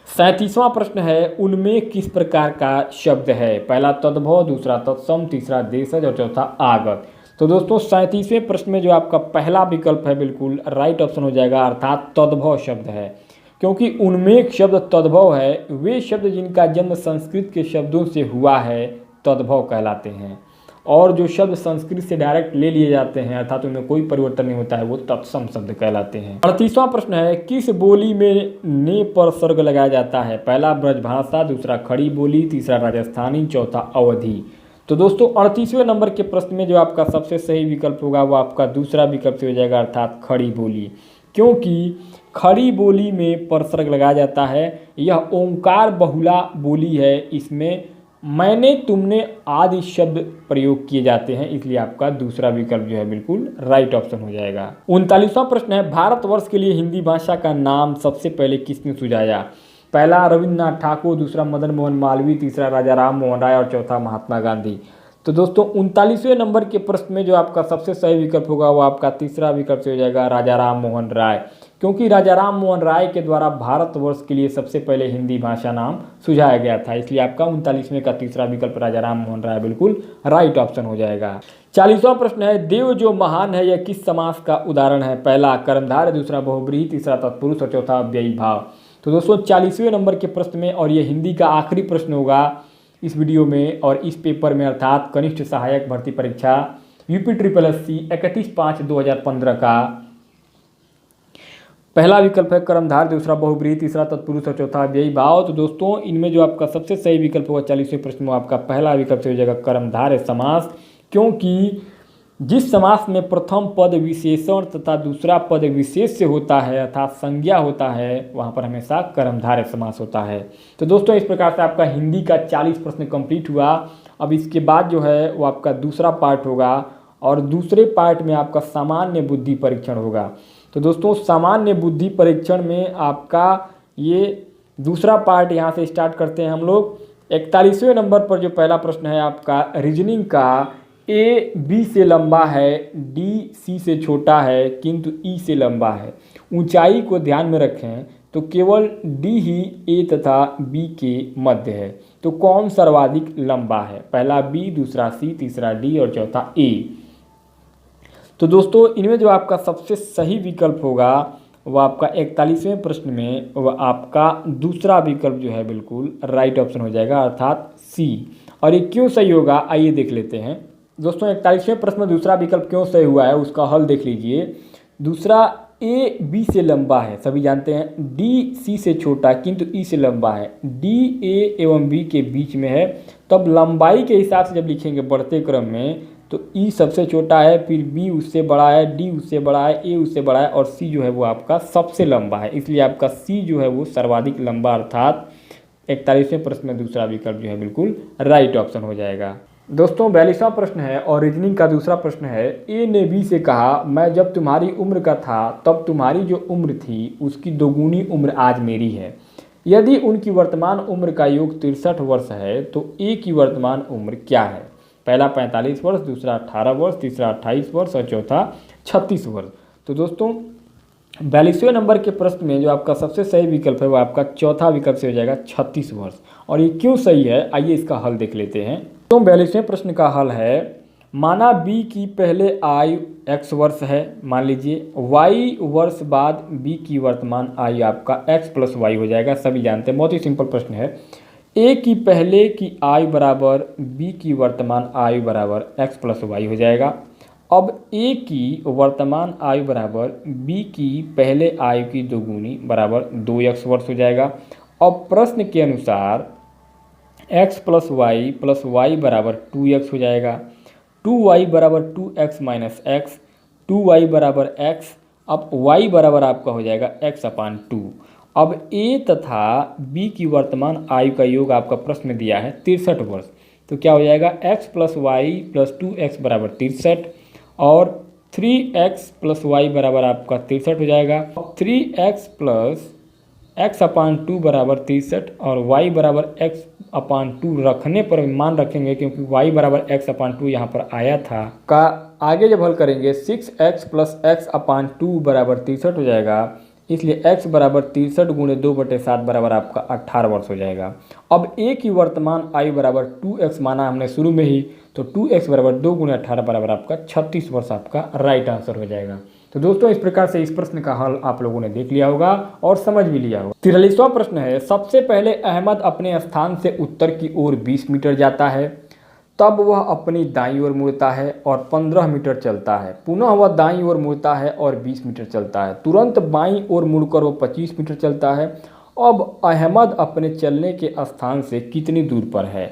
Speaker 1: 37वां प्रश्न है उनमें किस प्रकार का शब्द है। पहला तद्भव, दूसरा तत्सम, तीसरा देशज और चौथा आगत। तो दोस्तों 37वें प्रश्न में जो आपका पहला विकल्प है बिल्कुल राइट ऑप्शन हो जाएगा, अर्थात तद्भव शब्द है, क्योंकि उनमें शब्द तद्भव है। वे शब्द जिनका जन्म संस्कृत के शब्दों से हुआ है तद्भव कहलाते हैं और जो शब्द संस्कृत से डायरेक्ट ले लिए जाते हैं अर्थात उनमें कोई परिवर्तन नहीं होता है वो तत्सम शब्द कहलाते हैं। 38वां प्रश्न है किस बोली में ने पर सर्ग लगाया जाता है। पहला ब्रजभाषा, दूसरा खड़ी बोली, तीसरा राजस्थानी, चौथा अवधी। तो दोस्तों 38वें नंबर के प्रश्न में जो आपका सबसे सही विकल्प होगा वो आपका दूसरा विकल्प से हो जाएगा, अर्थात खड़ी बोली, क्योंकि खड़ी बोली में परसर्ग लगाया जाता है। यह ओंकार बहुला बोली है, इसमें मैंने तुमने आदि शब्द प्रयोग किए जाते हैं, इसलिए आपका दूसरा विकल्प जो है बिल्कुल राइट ऑप्शन हो जाएगा। 39वां प्रश्न है भारतवर्ष के लिए हिंदी भाषा का नाम सबसे पहले किसने सुझाया। पहला रविन्द्रनाथ ठाकुर, दूसरा मदन मोहन मालवीय, तीसरा राजा राम मोहन राय और चौथा महात्मा गांधी। तो दोस्तों 39वें नंबर के प्रश्न में जो आपका सबसे सही विकल्प होगा वो आपका तीसरा विकल्प से हो जाएगा, राजा राम मोहन राय, क्योंकि राजा राम मोहन राय के द्वारा भारतवर्ष के लिए सबसे पहले हिंदी भाषा नाम सुझाया गया था। इसलिए आपका 39वें का तीसरा विकल्प राजा राम मोहन राय बिल्कुल राइट ऑप्शन हो जाएगा। 40वां प्रश्न है, देव जो महान है यह किस समास का उदाहरण है? पहला कर्मधारय, दूसरा बहुब्रीहि, तीसरा तत्पुरुष और चौथा अव्ययी भाव। तो दोस्तों 40वें नंबर के प्रश्न में, और ये हिंदी का आखिरी प्रश्न होगा इस वीडियो में और इस पेपर में, अर्थात कनिष्ठ सहायक भर्ती परीक्षा UPSSC 31/5/2015 का पहला विकल्प है कर्मधारय, दूसरा बहुब्रीहि, तीसरा तत्पुरुष और चौथा अव्ययी भाव। तो दोस्तों इनमें जो आपका सबसे सही विकल्प होगा 40वें प्रश्न में आपका पहला विकल्प से हो जाएगा कर्मधारय समास, क्योंकि जिस समास में प्रथम पद विशेषण तथा दूसरा पद विशेष से होता है अर्थात संज्ञा होता है, वहाँ पर हमेशा कर्मधारय समास होता है। तो दोस्तों इस प्रकार से आपका हिंदी का 40 प्रश्न कंप्लीट हुआ। अब इसके बाद जो है वो आपका दूसरा पार्ट होगा और दूसरे पार्ट में आपका सामान्य बुद्धि परीक्षण होगा। तो दोस्तों सामान्य बुद्धि परीक्षण में आपका ये दूसरा पार्ट यहाँ से स्टार्ट करते हैं हम लोग। 41वें नंबर पर जो पहला प्रश्न है आपका रीजनिंग का, ए बी से लंबा है, डी सी से छोटा है किंतु ई से लंबा है। ऊंचाई को ध्यान में रखें तो केवल डी ही ए तथा बी के मध्य है। तो कौन सर्वाधिक लंबा है? पहला बी, दूसरा सी, तीसरा डी और चौथा ए। तो दोस्तों इनमें जो आपका सबसे सही विकल्प होगा वो आपका 41वें प्रश्न में वह आपका दूसरा विकल्प जो है बिल्कुल राइट ऑप्शन हो जाएगा, अर्थात सी। और ये क्यों सही होगा आइए देख लेते हैं। दोस्तों 41वें प्रश्न में दूसरा विकल्प क्यों सही हुआ है उसका हल देख लीजिए। दूसरा ए बी से लंबा है, सभी जानते हैं, डी सी से छोटा किंतु ई से लंबा है। डी ए एवं बी के बीच में है, तब लंबाई के हिसाब से जब लिखेंगे बढ़ते क्रम में तो ई सबसे छोटा है, फिर बी उससे बड़ा है, डी उससे बड़ा है, ए उससे बड़ा है और सी जो है वो आपका सबसे लंबा है। इसलिए आपका सी जो है वो सर्वाधिक लंबा, अर्थात 41वें प्रश्न में दूसरा विकल्प जो है बिल्कुल राइट ऑप्शन हो जाएगा। दोस्तों 42वां प्रश्न है और रीजनिंग का दूसरा प्रश्न है, ए ने बी से कहा मैं जब तुम्हारी उम्र का था तब तुम्हारी जो उम्र थी उसकी दोगुनी उम्र आज मेरी है। यदि उनकी वर्तमान उम्र का योग 63 वर्ष है तो ए की वर्तमान उम्र क्या है? पहला 45 वर्ष, दूसरा 18 वर्ष, तीसरा 28 वर्ष और चौथा 36 वर्ष। तो दोस्तों 42वें नंबर के प्रश्न में जो आपका सबसे सही विकल्प है वो आपका चौथा विकल्प से हो जाएगा 36 वर्ष। और ये क्यों सही है आइए इसका हल देख लेते हैं। तो 42वें प्रश्न का हल है, माना बी की पहले आयु x वर्ष है, मान लीजिए y वर्ष बाद b की वर्तमान आयु आपका x प्लस वाई हो जाएगा, सभी जानते हैं, बहुत ही सिंपल प्रश्न है। a की पहले की आयु बराबर b की वर्तमान आयु बराबर x प्लस वाई हो जाएगा। अब a की वर्तमान आयु बराबर b की पहले आयु की दोगुनी बराबर 2x वर्ष हो जाएगा। अब प्रश्न के अनुसार x प्लस वाई बराबर 2x हो जाएगा। 2y बराबर 2x माइनस एक्स, 2y बराबर x, अब y बराबर आपका हो जाएगा x/2। अब a तथा b की वर्तमान आयु का योग आपका प्रश्न में दिया है 63 वर्ष, तो क्या हो जाएगा x plus Y plus 2x बराबर 63 और 3x प्लस वाई बराबर आपका 63 हो जाएगा। 3x प्लस x/2 बराबर 63 और y बराबर x/2 रखने पर मान रखेंगे क्योंकि y बराबर x/2 यहाँ पर आया था का आगे जब हल करेंगे 6x प्लस x/2 बराबर 63 हो जाएगा। इसलिए x बराबर 63 गुणे 2/7 बराबर आपका 18 वर्ष हो जाएगा। अब a की वर्तमान आयु बराबर 2x माना हमने शुरू में ही, तो 2x बराबर 2 गुणे 18 बराबर आपका 36 वर्ष आपका राइट आंसर हो जाएगा। तो दोस्तों इस प्रकार से इस प्रश्न का हल आप लोगों ने देख लिया होगा और समझ भी लिया होगा। 43वां प्रश्न है, सबसे पहले अहमद अपने स्थान से उत्तर की ओर 20 मीटर जाता है, तब वह अपनी दाईं ओर मुड़ता है और 15 मीटर चलता है। पुनः वह दाईं ओर मुड़ता है और 20 मीटर चलता है। तुरंत बाईं ओर मुड़कर वह 25 मीटर चलता है। अब अहमद अपने चलने के स्थान से कितनी दूर पर है?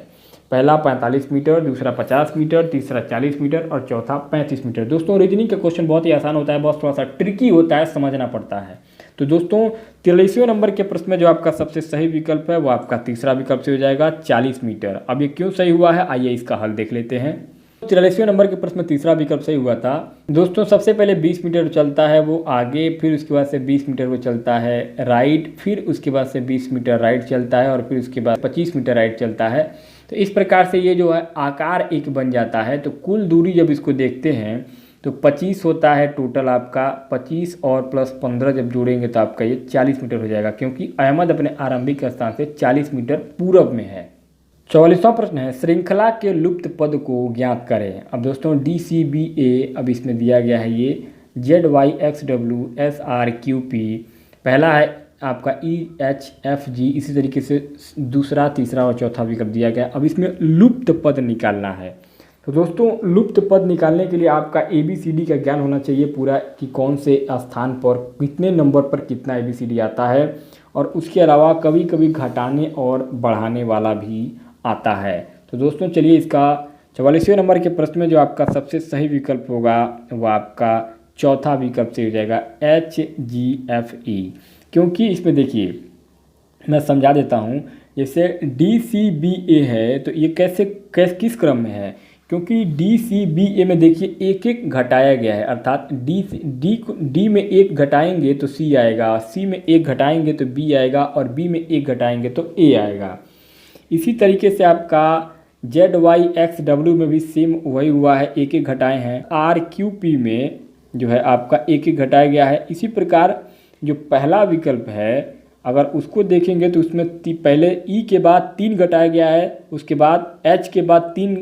Speaker 1: पहला 45 मीटर, दूसरा 50 मीटर, तीसरा 40 मीटर और चौथा 35 मीटर। दोस्तों रीजनिंग का क्वेश्चन बहुत ही आसान होता है, बस थोड़ा सा ट्रिकी होता है, समझना पड़ता है। तो दोस्तों 43वें नंबर के प्रश्न में जो आपका सबसे सही विकल्प है वो आपका तीसरा विकल्प से हो जाएगा 40 मीटर। अब ये क्यों सही हुआ है आइए इसका हल देख लेते हैं। 43वें नंबर के प्रश्न में तीसरा विकल्प सही हुआ था। दोस्तों सबसे पहले 20 मीटर चलता है वो आगे, फिर उसके बाद से 20 मीटर वो चलता है राइट, फिर उसके बाद से 20 मीटर राइट चलता है और फिर उसके बाद 25 मीटर राइट चलता है। तो इस प्रकार से ये जो है आकार एक बन जाता है। तो कुल दूरी जब इसको देखते हैं तो 25 होता है टोटल आपका, 25 और प्लस 15 जब जोड़ेंगे तो आपका ये 40 मीटर हो जाएगा, क्योंकि अहमद अपने आरंभिक स्थान से 40 मीटर पूरब में है। 44वां प्रश्न है, श्रृंखला के लुप्त पद को ज्ञात करें। अब दोस्तों DCBA अब इसमें दिया गया है ये ZYXWSRQP, पहला है आपका EHFG, इसी तरीके से दूसरा, तीसरा और चौथा विकल्प दिया गया। अब इसमें लुप्त पद निकालना है। तो दोस्तों लुप्त पद निकालने के लिए आपका ABCD का ज्ञान होना चाहिए पूरा, कि कौन से स्थान पर कितने नंबर पर कितना ABCD आता है, और उसके अलावा कभी कभी घटाने और बढ़ाने वाला भी आता है। तो दोस्तों चलिए इसका 44वें नंबर के प्रश्न में जो आपका सबसे सही विकल्प होगा वो आपका चौथा विकल्प से हो जाएगा HGFE, क्योंकि इसमें देखिए मैं समझा देता हूँ। जैसे DCBA है तो ये किस क्रम में है, क्योंकि DCBA में देखिए एक एक घटाया गया है, अर्थात D में एक घटाएंगे तो C आएगा, C में एक घटाएंगे तो B आएगा, और B में एक घटाएंगे तो A आएगा। इसी तरीके से आपका ZYXW में भी सेम वही हुआ है, एक एक घटाए हैं। RQP में जो है आपका एक एक घटाया गया है। इसी प्रकार जो पहला विकल्प है अगर उसको देखेंगे तो उसमें पहले E के बाद 3 घटाया गया है, उसके बाद H के बाद 3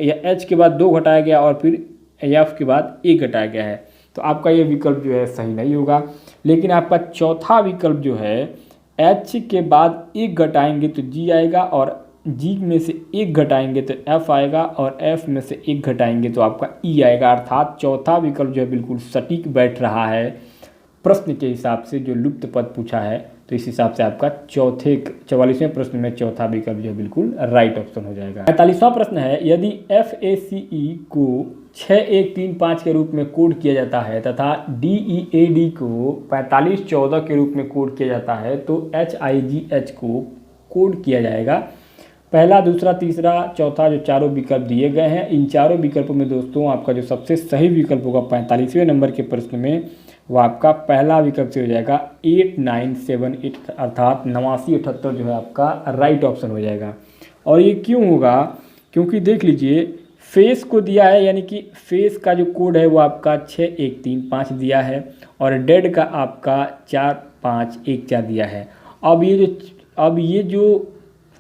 Speaker 1: या H के बाद 2 घटाया गया, और फिर F के बाद 1 घटाया गया है। तो आपका ये विकल्प जो है सही नहीं होगा। लेकिन आपका चौथा विकल्प जो है H के बाद 1 घटाएंगे तो G आएगा, और G में से 1 घटाएंगे तो F आएगा, और F में से 1 घटाएंगे तो आपका E आएगा। अर्थात चौथा विकल्प जो है बिल्कुल सटीक बैठ रहा है प्रश्न के हिसाब से, जो लुप्त पद पूछा है। तो इस हिसाब से आपका 44वें प्रश्न में चौथा विकल्प जो है बिल्कुल राइट ऑप्शन हो जाएगा। 45वां प्रश्न है, यदि FACE को 6135 के रूप में कोड किया जाता है तथा DEAD को 4514 के रूप में कोड किया जाता है, तो HIGH को कोड किया जाएगा। पहला, दूसरा, तीसरा, चौथा जो चारों विकल्प दिए गए हैं, इन चारों विकल्पों में दोस्तों आपका जो सबसे सही विकल्प होगा 45वें नंबर के प्रश्न में वो आपका पहला विकल्प से हो जाएगा 8978, अर्थात 8978 जो है आपका राइट ऑप्शन हो जाएगा। और ये क्यों होगा, क्योंकि देख लीजिए फेस को दिया है, यानी कि फेस का जो कोड है वो आपका 6135 दिया है, और डेड का आपका 4514 दिया है। अब ये जो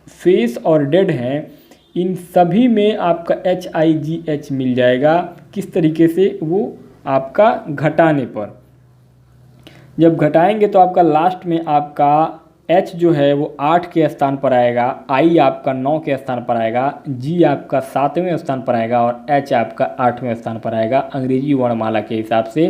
Speaker 1: फेस और डेड हैं, इन सभी में आपका HIGH मिल जाएगा। किस तरीके से, वो आपका घटाने पर, जब घटाएंगे तो आपका लास्ट में आपका H जो है वो 8 के स्थान पर आएगा, I आपका 9 के स्थान पर आएगा, G आपका 7वें स्थान पर आएगा, और H आपका 8वें स्थान पर आएगा अंग्रेजी वर्णमाला के हिसाब से।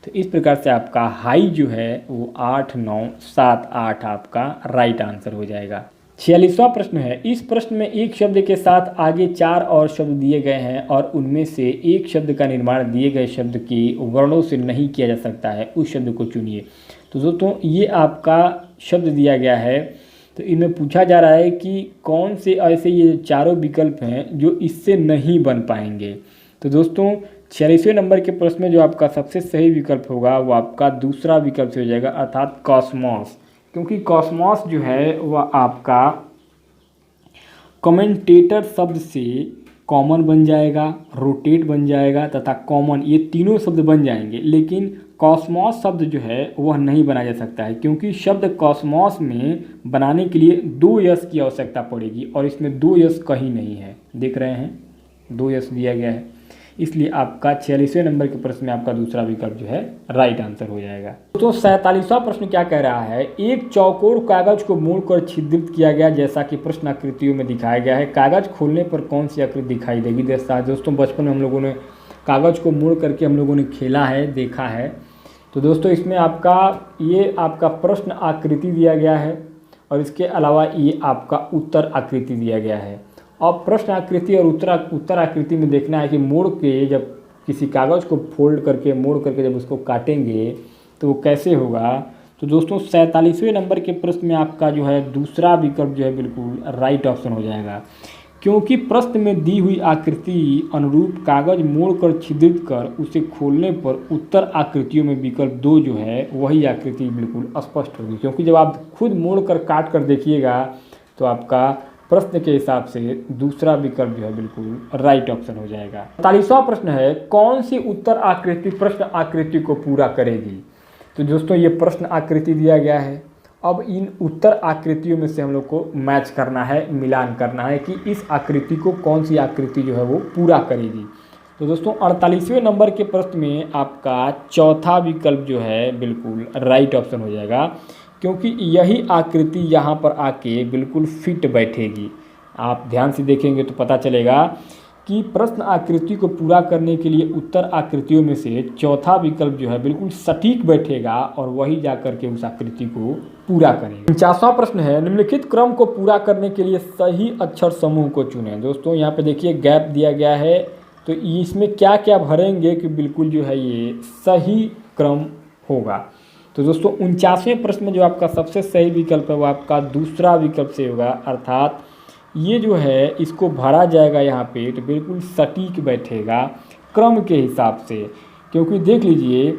Speaker 1: तो इस प्रकार से आपका हाई जो है वो 8 9 7 8 आपका राइट आंसर हो जाएगा। 46वां प्रश्न है, इस प्रश्न में एक शब्द के साथ आगे 4 और शब्द दिए गए हैं, और उनमें से एक शब्द का निर्माण दिए गए शब्द के वर्णों से नहीं किया जा सकता है, उस शब्द को चुनिए। तो दोस्तों ये आपका शब्द दिया गया है, तो इनमें पूछा जा रहा है कि कौन से ऐसे ये चारों विकल्प हैं जो इससे नहीं बन पाएंगे। तो दोस्तों 46वें नंबर के प्रश्न में जो आपका सबसे सही विकल्प होगा वो आपका दूसरा विकल्प से हो जाएगा, अर्थात कॉस्मॉस, क्योंकि कॉस्मॉस जो है वह आपका कमेंटेटर शब्द से कॉमन बन जाएगा, रोटेट बन जाएगा तथा कॉमन, ये तीनों शब्द बन जाएंगे। लेकिन कॉस्मॉस शब्द जो है वह नहीं बनाया जा सकता है, क्योंकि शब्द कॉस्मॉस में बनाने के लिए 2 यस की आवश्यकता पड़ेगी, और इसमें 2 यस कहीं नहीं है, देख रहे हैं 2 यस दिया गया है। इसलिए आपका 46वें नंबर के प्रश्न में आपका दूसरा विकल्प जो है राइट आंसर हो जाएगा। तो 47वां प्रश्न क्या कह रहा है, एक चौकोर कागज को मोड़कर छिद्रित किया गया जैसा कि प्रश्न आकृतियों में दिखाया गया है, कागज खोलने पर कौन सी आकृति दिखाई देगी। दोस्तों बचपन में हम लोगों ने कागज को मोड़ करके हम लोगों ने खेला है, देखा है। तो दोस्तों इसमें आपका ये आपका प्रश्न आकृति दिया गया है, और इसके अलावा ये आपका उत्तर आकृति दिया गया है। अब प्रश्न आकृति और उत्तर आकृति में देखना है कि मोड़ के जब किसी कागज़ को फोल्ड करके मोड़ करके जब उसको काटेंगे तो वो कैसे होगा। तो दोस्तों 47वें नंबर के प्रश्न में आपका जो है दूसरा विकल्प जो है बिल्कुल राइट ऑप्शन हो जाएगा, क्योंकि प्रश्न में दी हुई आकृति अनुरूप कागज मोड़कर छिद्रित कर उसे खोलने पर उत्तर आकृतियों में विकल्प 2 जो है वही आकृति बिल्कुल स्पष्ट होगी। क्योंकि जब आप खुद मोड़कर काट कर देखिएगा तो आपका प्रश्न के हिसाब से दूसरा विकल्प जो है बिल्कुल राइट ऑप्शन हो जाएगा। 45वां प्रश्न है, कौन सी उत्तर आकृति प्रश्न आकृति को पूरा करेगी। तो दोस्तों ये प्रश्न आकृति दिया गया है। अब इन उत्तर आकृतियों में से हम लोग को मैच करना है, मिलान करना है कि इस आकृति को कौन सी आकृति जो है वो पूरा करेगी। तो दोस्तों 48वें नंबर के प्रश्न में आपका चौथा विकल्प जो है बिल्कुल राइट ऑप्शन हो जाएगा, क्योंकि यही आकृति यहाँ पर आके बिल्कुल फिट बैठेगी। आप ध्यान से देखेंगे तो पता चलेगा कि प्रश्न आकृति को पूरा करने के लिए उत्तर आकृतियों में से चौथा विकल्प जो है बिल्कुल सटीक बैठेगा और वही जाकर के उस आकृति को पूरा करेगा। 49वां प्रश्न है, निम्नलिखित क्रम को पूरा करने के लिए सही अक्षर समूह को चुनें। दोस्तों यहाँ पे देखिए गैप दिया गया है, तो इसमें क्या क्या भरेंगे कि बिल्कुल जो है ये सही क्रम होगा। तो दोस्तों 49वें प्रश्न में जो आपका सबसे सही विकल्प है वो आपका दूसरा विकल्प से होगा, अर्थात ये जो है इसको भरा जाएगा यहाँ पे तो बिल्कुल सटीक बैठेगा क्रम के हिसाब से। क्योंकि देख लीजिए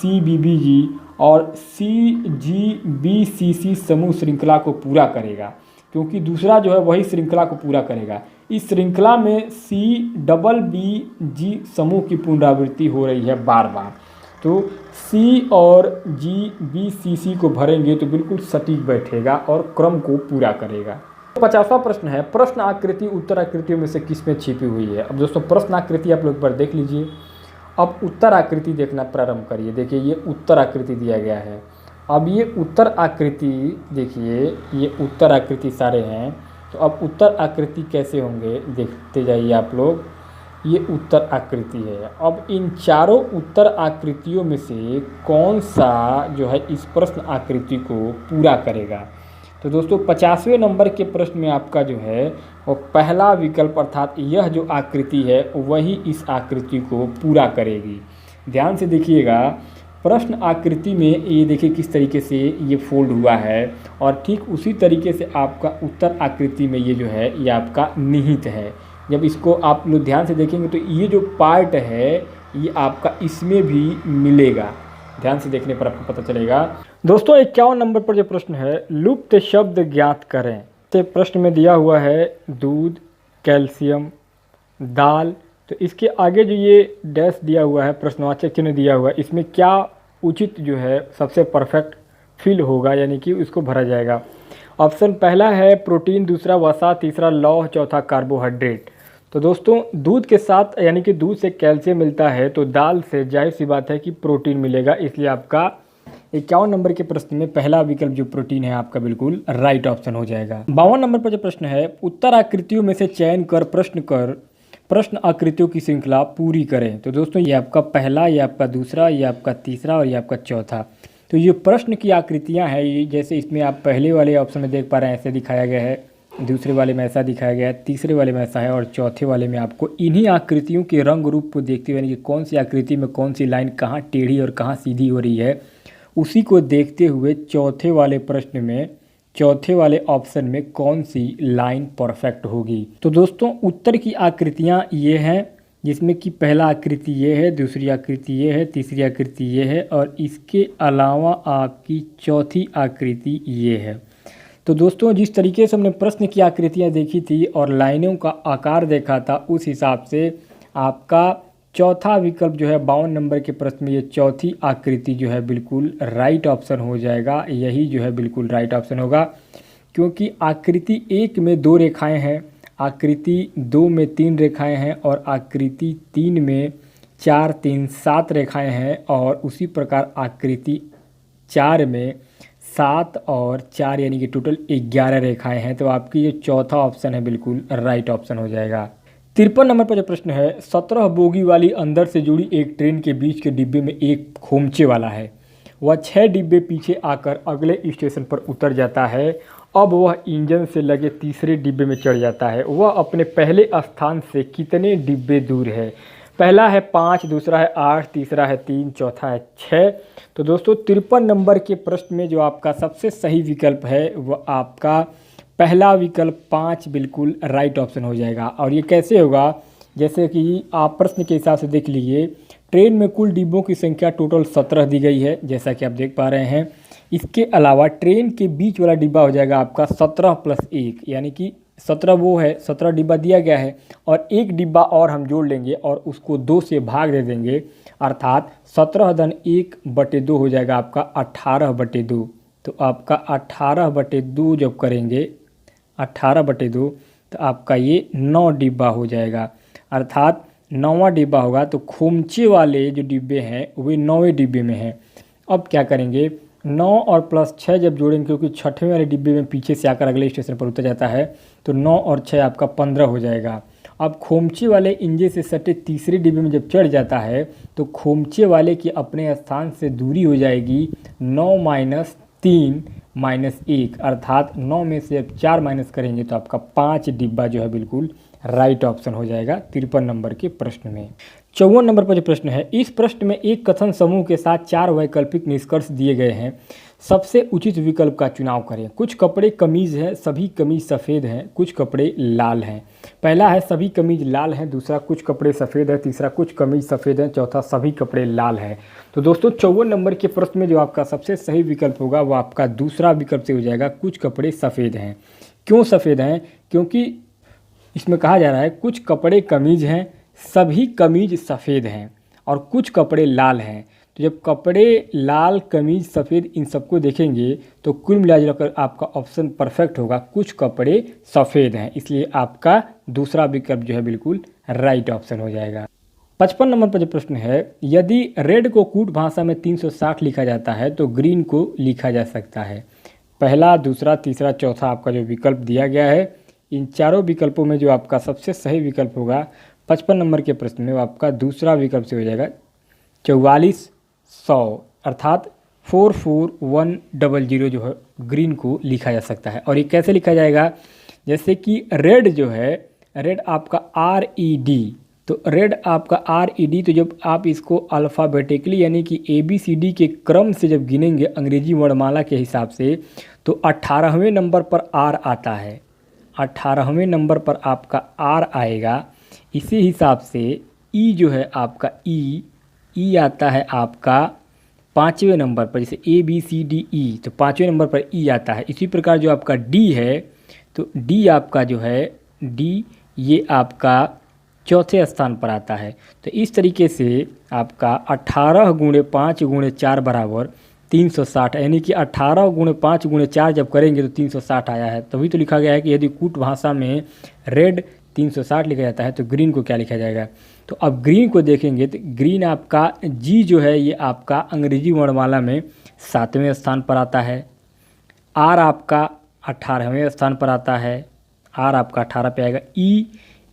Speaker 1: CBBG और CGBCC समूह श्रृंखला को पूरा करेगा, क्योंकि दूसरा जो है वही श्रृंखला को पूरा करेगा। इस श्रृंखला में CBBG समूह की पुनरावृत्ति हो रही है बार बार, तो C और GBCC को भरेंगे तो बिल्कुल सटीक बैठेगा और क्रम को पूरा करेगा। 50वां प्रश्न है, प्रश्न आकृति उत्तर आकृतियों में से किस में छिपी हुई है। अब दोस्तों प्रश्न आकृति आप लोग एक बार देख लीजिए। अब उत्तर आकृति देखना प्रारंभ करिए। देखिए ये उत्तर आकृति दिया गया है। अब ये उत्तर आकृति देखिए, ये उत्तर आकृति सारे हैं, तो अब उत्तर आकृति कैसे होंगे देखते जाइए आप लोग। ये उत्तर आकृति है। अब इन चारों उत्तर आकृतियों में से कौन सा जो है इस प्रश्न आकृति को पूरा करेगा। तो दोस्तों 50वें नंबर के प्रश्न में आपका जो है वो पहला विकल्प, अर्थात यह जो आकृति है वही इस आकृति को पूरा करेगी। ध्यान से देखिएगा, प्रश्न आकृति में ये देखिए किस तरीके से ये फोल्ड हुआ है, और ठीक उसी तरीके से आपका उत्तर आकृति में ये जो है ये आपका निहित है। जब इसको आप लोग ध्यान से देखेंगे तो ये जो पार्ट है ये आपका इसमें भी मिलेगा। ध्यान से देखने पर आपको पता चलेगा। दोस्तों 51 नंबर पर जो प्रश्न है, लुप्त शब्द ज्ञात करें। तो प्रश्न में दिया हुआ है दूध, कैल्शियम, दाल, तो इसके आगे जो ये डैश दिया हुआ है, प्रश्नवाचक चिन्ह दिया हुआ है, इसमें क्या उचित जो है सबसे परफेक्ट फिल होगा, यानी कि उसको भरा जाएगा। ऑप्शन पहला है प्रोटीन, दूसरा वसा, तीसरा लौह, चौथा कार्बोहाइड्रेट। तो दोस्तों दूध के साथ यानी कि दूध से कैल्शियम मिलता है, तो दाल से जाहिर सी बात है कि प्रोटीन मिलेगा, इसलिए आपका 51 नंबर के प्रश्न में पहला विकल्प जो प्रोटीन है आपका बिल्कुल राइट ऑप्शन हो जाएगा। 52 नंबर पर जो प्रश्न है, उत्तर आकृतियों में से चयन कर प्रश्न आकृतियों की श्रृंखला पूरी करें। तो दोस्तों ये आपका पहला, ये आपका दूसरा, ये आपका तीसरा और ये आपका चौथा। तो ये प्रश्न की आकृतियां हैं, ये जैसे इसमें आप पहले वाले ऑप्शन में देख पा रहे हैं ऐसे दिखाया गया है, दूसरे वाले में ऐसा दिखाया गया है, तीसरे वाले में ऐसा है, और चौथे वाले में आपको इन्हीं आकृतियों के रंग रूप को देखते हुए, यानी कि कौन सी आकृति में कौन सी लाइन कहाँ टेढ़ी और कहाँ सीधी हो रही है, उसी को देखते हुए चौथे वाले प्रश्न में, चौथे वाले ऑप्शन में कौन सी लाइन परफेक्ट होगी। तो दोस्तों उत्तर की आकृतियाँ ये हैं, जिसमें कि पहला आकृति ये है, दूसरी आकृति ये है, तीसरी आकृति ये है, और इसके अलावा आपकी चौथी आकृति ये है। तो दोस्तों जिस तरीके से हमने प्रश्न की आकृतियाँ देखी थी और लाइनों का आकार देखा था, उस हिसाब से आपका चौथा विकल्प जो है 52 नंबर के प्रश्न में ये चौथी आकृति जो है बिल्कुल राइट ऑप्शन हो जाएगा। यही जो है बिल्कुल राइट ऑप्शन होगा, क्योंकि आकृति 1 में 2 रेखाएं हैं, आकृति 2 में 3 रेखाएं हैं, और आकृति 3 में 4, 3, 7 रेखाएं हैं, और उसी प्रकार आकृति 4 में 7 और 4 यानी कि टोटल 11 रेखाएं हैं। तो आपकी ये चौथा ऑप्शन है बिल्कुल राइट ऑप्शन हो जाएगा। 53 नंबर पर जो प्रश्न है, 17 बोगी वाली अंदर से जुड़ी एक ट्रेन के बीच के डिब्बे में एक खोमचे वाला है। वह 6 डिब्बे पीछे आकर अगले स्टेशन पर उतर जाता है। अब वह इंजन से लगे तीसरे डिब्बे में चढ़ जाता है। वह अपने पहले स्थान से कितने डिब्बे दूर है। पहला है 5, दूसरा है 8, तीसरा है 3, चौथा है 6। तो दोस्तों 53 नंबर के प्रश्न में जो आपका सबसे सही विकल्प है वह आपका पहला विकल्प 5 बिल्कुल राइट ऑप्शन हो जाएगा। और ये कैसे होगा, जैसे कि आप प्रश्न के हिसाब से देख लीजिए, ट्रेन में कुल डिब्बों की संख्या टोटल 17 दी गई है, जैसा कि आप देख पा रहे हैं। इसके अलावा ट्रेन के बीच वाला डिब्बा हो जाएगा आपका 17+1, यानी कि 17 वो है, 17 डिब्बा दिया गया है और एक डिब्बा और हम जोड़ लेंगे और उसको 2 से भाग दे देंगे, अर्थात 17-1/2 हो जाएगा आपका 18/2। तो आपका 18/2 जब करेंगे 18/2 तो आपका ये 9 डिब्बा हो जाएगा, अर्थात 9वां डिब्बा होगा। तो खोमचे वाले जो डिब्बे हैं वे 9वें डिब्बे में हैं। अब क्या करेंगे, 9 और +6 जब जोड़ेंगे, क्योंकि 6वें वाले डिब्बे में पीछे से आकर अगले स्टेशन पर उतर जाता है, तो 9 और 6 आपका 15 हो जाएगा। अब खोमचे वाले इंजन से सटे तीसरे डिब्बे में जब चढ़ जाता है तो खोमचे वाले की अपने स्थान से दूरी हो जाएगी 9 - 3 - 1, अर्थात 9 में से अब 4 माइनस करेंगे तो आपका 5 डिब्बा जो है बिल्कुल राइट ऑप्शन हो जाएगा 53 नंबर के प्रश्न में। 54 नंबर पर जो प्रश्न है, इस प्रश्न में एक कथन समूह के साथ 4 वैकल्पिक निष्कर्ष दिए गए हैं, सबसे उचित विकल्प का चुनाव करें। कुछ कपड़े कमीज हैं, सभी कमीज सफ़ेद हैं, कुछ कपड़े लाल हैं। पहला है सभी कमीज लाल हैं, दूसरा कुछ कपड़े सफ़ेद है, तीसरा कुछ कमीज सफ़ेद हैं, चौथा सभी कपड़े लाल हैं। तो दोस्तों 54 नंबर के प्रश्न में जो आपका सबसे सही विकल्प होगा वो आपका दूसरा विकल्प से हो जाएगा, कुछ कपड़े सफ़ेद हैं। क्यों सफ़ेद हैं? क्योंकि इसमें कहा जा रहा है कुछ कपड़े कमीज हैं, सभी कमीज सफ़ेद हैं और कुछ कपड़े लाल हैं। तो जब कपड़े लाल, कमीज सफ़ेद, इन सबको देखेंगे तो कुल मिलाकर आपका ऑप्शन परफेक्ट होगा, कुछ कपड़े सफ़ेद हैं। इसलिए आपका दूसरा विकल्प जो है बिल्कुल राइट ऑप्शन हो जाएगा। 55 नंबर पर जो प्रश्न है, यदि रेड को कूट भाषा में 360 लिखा जाता है तो ग्रीन को लिखा जा सकता है। पहला, दूसरा, तीसरा, चौथा आपका जो विकल्प दिया गया है, इन चारों विकल्पों में जो आपका सबसे सही विकल्प होगा 55 नंबर के प्रश्न में वो आपका दूसरा विकल्प से हो जाएगा 4400, अर्थात 44100 जो है ग्रीन को लिखा जा सकता है। और ये कैसे लिखा जाएगा, जैसे कि रेड जो है, रेड आपका RED, तो रेड आपका RED, तो जब आप इसको अल्फ़ाबेटिकली यानी कि ABCD के क्रम से जब गिनेंगे अंग्रेजी वर्णमाला के हिसाब से तो 18वें नंबर पर R आता है, 18वें नंबर पर आपका R आएगा। इसी हिसाब से E जो है आपका E आता है आपका 5वें नंबर पर, जैसे ABCDE तो 5वें नंबर पर E आता है। इसी प्रकार जो आपका D है तो D आपका जो है D ये आपका चौथे स्थान पर आता है। तो इस तरीके से आपका 18 × 5 × 4 बराबर 360, यानी कि 18 × 5 × 4 जब करेंगे तो 360 आया है। तभी तो लिखा गया है कि यदि कूट भाषा में रेड 360 लिखा जाता है तो ग्रीन को क्या लिखा जाएगा। तो अब ग्रीन को देखेंगे तो ग्रीन आपका G जो है ये आपका अंग्रेजी वर्णमाला में 7वें स्थान पर आता है। R आपका 18वें स्थान पर आता है, R आपका 18 पे आएगा।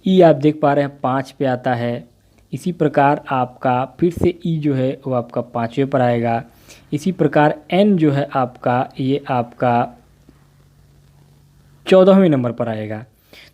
Speaker 1: E आप देख पा रहे हैं 5 पे आता है। इसी प्रकार आपका फिर से E जो है वो आपका 5वें पर आएगा। इसी प्रकार N जो है आपका ये आपका 14वें नंबर पर आएगा।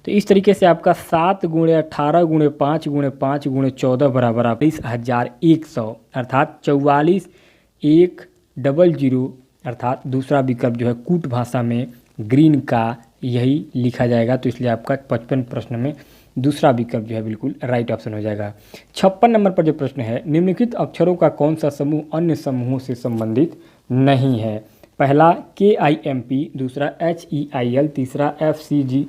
Speaker 1: तो इस तरीके से आपका 7 × 18 × 5 × 5 × 14 बराबर आप 44,100, अर्थात 44,100, अर्थात दूसरा विकल्प जो है कूट भाषा में ग्रीन का यही लिखा जाएगा। तो इसलिए आपका 55 प्रश्न में दूसरा विकल्प जो है बिल्कुल राइट ऑप्शन हो जाएगा। 56 नंबर पर जो प्रश्न है, निम्नलिखित अक्षरों का कौन सा समूह अन्य समूहों से संबंधित नहीं है। पहला KIMP, दूसरा HEIL, तीसरा FCG,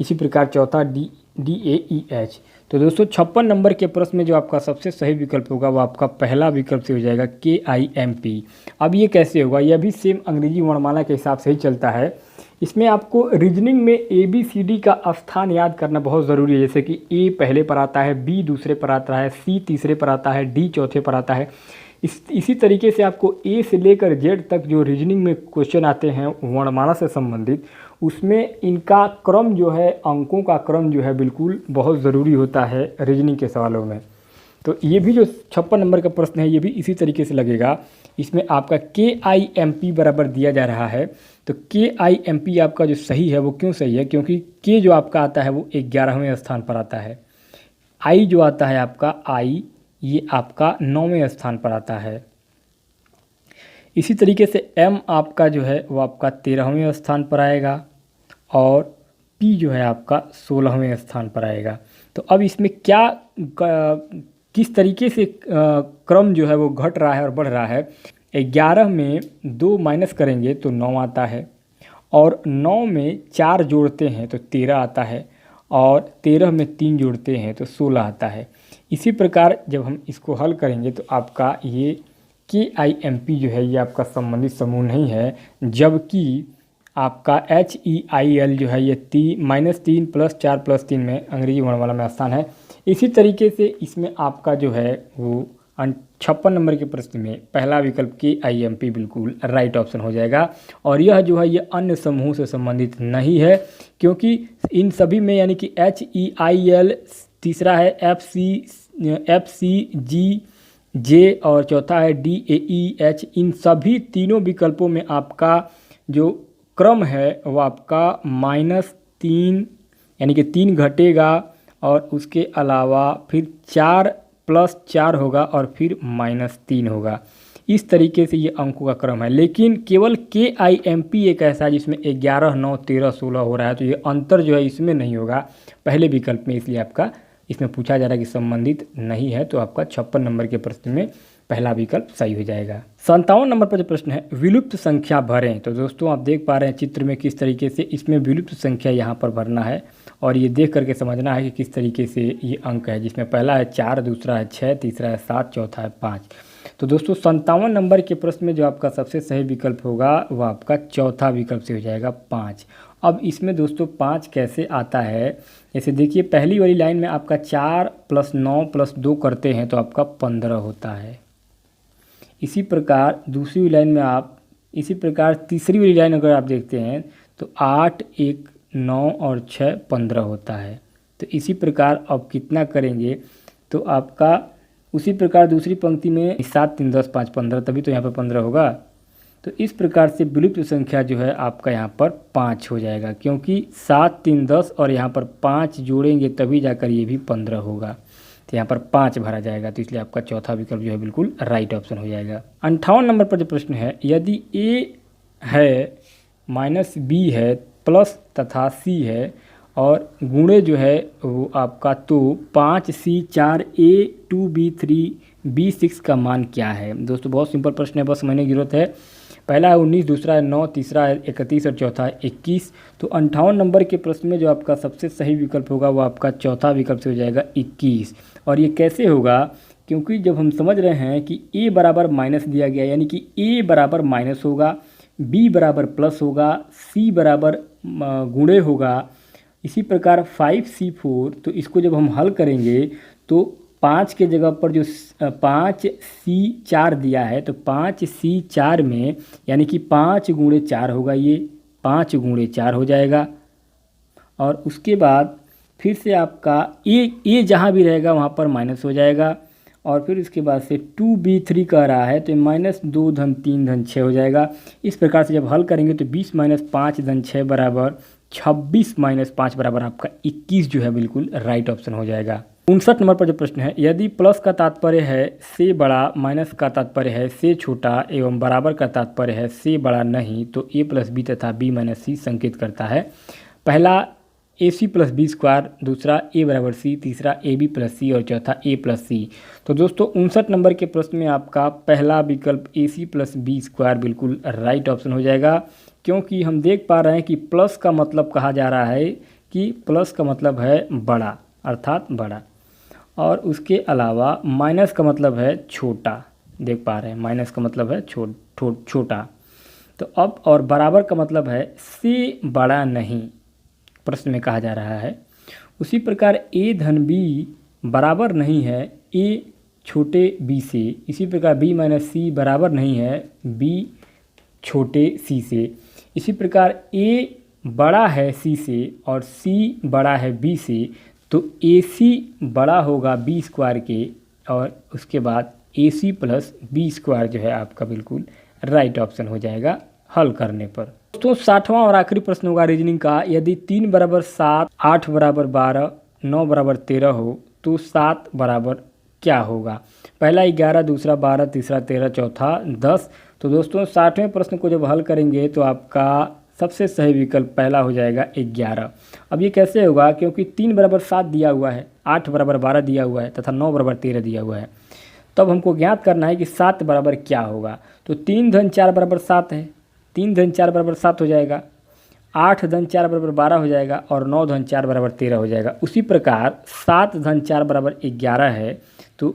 Speaker 1: इसी प्रकार चौथा DAEH। तो दोस्तों 56 नंबर के प्रश्न में जो आपका सबसे सही विकल्प होगा वो आपका पहला विकल्प से हो जाएगा KIMP। अब ये कैसे होगा, यह भी सेम अंग्रेजी वर्णमाला के हिसाब से ही चलता है। इसमें आपको रीजनिंग में ABCD का स्थान याद करना बहुत ज़रूरी है, जैसे कि A पहले पर आता है, B दूसरे पर आता है, C तीसरे पर आता है, D चौथे पर आता है। इसी तरीके से आपको A से लेकर Z तक जो रीजनिंग में क्वेश्चन आते हैं वर्णमाला से संबंधित, उसमें इनका क्रम जो है, अंकों का क्रम जो है बिल्कुल बहुत ज़रूरी होता है रीजनिंग के सवालों में। तो ये भी जो 56 नंबर का प्रश्न है ये भी इसी तरीके से लगेगा। इसमें आपका KIMP बराबर दिया जा रहा है। तो KIMP आपका जो सही है वो क्यों सही है, क्योंकि K जो आपका आता है वो 11वें स्थान पर आता है। I जो आता है आपका I ये आपका 9वें स्थान पर आता है। इसी तरीके से M आपका जो है वो आपका 13वें स्थान पर आएगा और P जो है आपका 16वें स्थान पर आएगा। तो अब इसमें क्या किस तरीके से क्रम जो है वो घट रहा है और बढ़ रहा है, 11 में 2 माइनस करेंगे तो 9 आता है, और 9 में 4 जोड़ते हैं तो 13 आता है, और 13 में 3 जोड़ते हैं तो 16 आता है। इसी प्रकार जब हम इसको हल करेंगे तो आपका ये KIMP जो है ये आपका संबंधित समूह नहीं है, जबकि आपका HEIL जो है ये -3 + 4 + 3 में अंग्रेजी वर्णमाला में स्थान है। इसी तरीके से इसमें आपका जो है वो 56 नंबर के प्रश्न में पहला विकल्प KIMP बिल्कुल राइट ऑप्शन हो जाएगा। और यह जो है ये अन्य समूह से संबंधित नहीं है, क्योंकि इन सभी में यानी कि HEIL, तीसरा है FCG और चौथा है DAEH, इन सभी तीनों विकल्पों में आपका जो क्रम है वो आपका -3 यानी कि 3 घटेगा, और उसके अलावा फिर 4 + 4 होगा और फिर -3 होगा। इस तरीके से ये अंकों का क्रम है। लेकिन केवल KIMP एक ऐसा है जिसमें 11, 9, 13, 16 हो रहा है, तो ये अंतर जो है इसमें नहीं होगा पहले विकल्प में, इसलिए आपका इसमें पूछा जा रहा है कि संबंधित नहीं है, तो आपका 56 नंबर के प्रश्न में पहला विकल्प सही हो जाएगा। 57 नंबर पर जो प्रश्न है विलुप्त संख्या भरें। तो दोस्तों आप देख पा रहे हैं चित्र में किस तरीके से इसमें विलुप्त संख्या यहाँ पर भरना है, और ये देख करके समझना है कि किस तरीके से ये अंक है, जिसमें पहला है 4, दूसरा है 6, तीसरा है 7, चौथा है 5। तो दोस्तों 57 नंबर के प्रश्न में जो आपका सबसे सही विकल्प होगा वह आपका चौथा विकल्प से हो जाएगा 5। अब इसमें दोस्तों 5 कैसे आता है, जैसे देखिए पहली वाली लाइन में आपका 4 + 9 + 2 करते हैं तो आपका 15 होता है। इसी प्रकार दूसरी लाइन में आप, इसी प्रकार तीसरी वाली लाइन अगर आप देखते हैं तो 8, 1, 9 और 6 15 होता है। तो इसी प्रकार अब कितना करेंगे तो आपका उसी प्रकार दूसरी पंक्ति में 7, 3, 10, 5, 15, तभी तो यहाँ पर 15 होगा। तो इस प्रकार से विलुप्त संख्या जो है आपका यहाँ पर 5 हो जाएगा, क्योंकि 7, 3, 10 और यहाँ पर 5 जोड़ेंगे तभी जाकर ये भी 15 होगा, तो यहाँ पर 5 भरा जाएगा। तो इसलिए आपका चौथा विकल्प जो है बिल्कुल राइट ऑप्शन हो जाएगा। 58 नंबर पर जो प्रश्न है यदि A है -B है प्लस तथा C है और गुणे जो है वो आपका, तो 5C 4 A 2B 3 B 6 का मान क्या है। दोस्तों बहुत सिंपल प्रश्न है, बस समझने की जरूरत है। पहला है 19, दूसरा है 9, तीसरा है 31 और चौथा है 21। तो 58 नंबर के प्रश्न में जो आपका सबसे सही विकल्प होगा वो आपका चौथा विकल्प से हो जाएगा 21। और ये कैसे होगा, क्योंकि जब हम समझ रहे हैं कि A बराबर माइनस दिया गया, यानी कि A बराबर माइनस होगा, B बराबर प्लस होगा, C बराबर गुणे होगा, इसी प्रकार 5C4। तो इसको जब हम हल करेंगे तो 5 के जगह पर जो 5C4 दिया है, तो 5C4 में यानी कि 5 गुणे 4 होगा, ये 5 गुणे 4 हो जाएगा। और उसके बाद फिर से आपका ए जहाँ भी रहेगा वहाँ पर माइनस हो जाएगा, और फिर उसके बाद से 2B3 कह रहा है तो -2 धन 3 धन 6 हो जाएगा। इस प्रकार से जब हल करेंगे तो 20 - 5 धन 6 बराबर 26 - 5 बराबर आपका 21 जो है बिल्कुल राइट ऑप्शन हो जाएगा। 59 नंबर पर जो प्रश्न है यदि प्लस का तात्पर्य है से बड़ा, माइनस का तात्पर्य है से छोटा एवं बराबर का तात्पर्य है से बड़ा नहीं, तो A + B तथा B - C संकेत करता है। पहला AC + B स्क्वायर, दूसरा A = C, तीसरा AB + C और चौथा A + C। तो दोस्तों 59 नंबर के प्रश्न में आपका पहला विकल्प AC + B स्क्वायर बिल्कुल राइट ऑप्शन हो जाएगा, क्योंकि हम देख पा रहे हैं कि प्लस का मतलब कहा जा रहा है कि प्लस का मतलब है बड़ा, अर्थात बड़ा, और उसके अलावा माइनस का मतलब है छोटा। देख पा रहे हैं माइनस का मतलब है छोटा। तो अब और बराबर का मतलब है से बड़ा नहीं, प्रश्न में कहा जा रहा है। उसी प्रकार A धन B बराबर नहीं है A छोटे B से, इसी प्रकार B - C बराबर नहीं है B छोटे C से। इसी प्रकार A बड़ा है C से और C बड़ा है B से, तो AC बड़ा होगा B स्क्वायर के, और उसके बाद AC + B स्क्वायर जो है आपका बिल्कुल राइट ऑप्शन हो जाएगा हल करने पर। दोस्तों 60वां और आखिरी प्रश्न होगा रीजनिंग का, यदि 3 = 7, 8 = 12, 9 = 13 हो तो 7 बराबर क्या होगा। पहला 11, दूसरा 12, तीसरा 13, चौथा 10। तो दोस्तों 60वें प्रश्न को जब हल करेंगे तो आपका सबसे सही विकल्प पहला हो जाएगा 11। अब ये कैसे होगा, क्योंकि 3 = 7 दिया हुआ है, 8 = 12 दिया हुआ है तथा 9 = 13 दिया हुआ है। तब हमको ज्ञात करना है कि 7 बराबर क्या होगा। तो 3 धन 4 बराबर 7 है, 3 धन 4 बराबर 7 हो जाएगा, 8 धन 4 बराबर 12 हो जाएगा और 9 धन 4 बराबर 13 हो जाएगा। उसी प्रकार 7 धन 4 बराबर 11 है, तो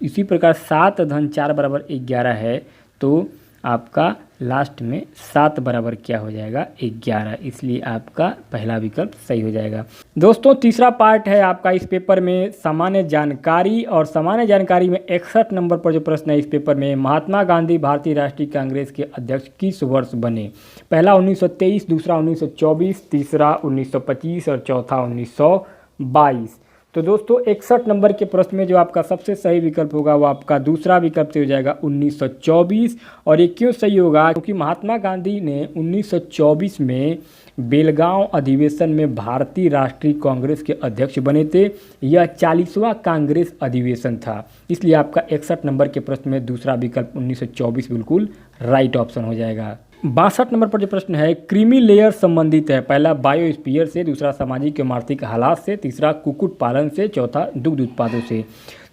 Speaker 1: इसी प्रकार 7 धन 4 बराबर 11 है, तो आपका लास्ट में 7 बराबर क्या हो जाएगा 11, इसलिए आपका पहला विकल्प सही हो जाएगा। दोस्तों तीसरा पार्ट है आपका इस पेपर में सामान्य जानकारी, और सामान्य जानकारी में 61 नंबर पर जो प्रश्न है इस पेपर में, महात्मा गांधी भारतीय राष्ट्रीय कांग्रेस के अध्यक्ष किस वर्ष बने? पहला 1923, दूसरा 1924, तीसरा 1925 और चौथा 1922। तो दोस्तों 61 नंबर के प्रश्न में जो आपका सबसे सही विकल्प होगा वो आपका दूसरा विकल्प से हो जाएगा 1924। और ये क्यों सही होगा? क्योंकि महात्मा गांधी ने 1924 में बेलगांव अधिवेशन में भारतीय राष्ट्रीय कांग्रेस के अध्यक्ष बने थे। यह 40वां कांग्रेस अधिवेशन था, इसलिए आपका 61 नंबर के प्रश्न में दूसरा विकल्प 1924 बिल्कुल राइट ऑप्शन हो जाएगा। 62 नंबर पर जो प्रश्न है क्रीमी लेयर संबंधित है। पहला बायोस्फीयर से, दूसरा सामाजिक एवं आर्थिक हालात से, तीसरा कुक्कुट पालन से, चौथा दुग्ध उत्पादों से।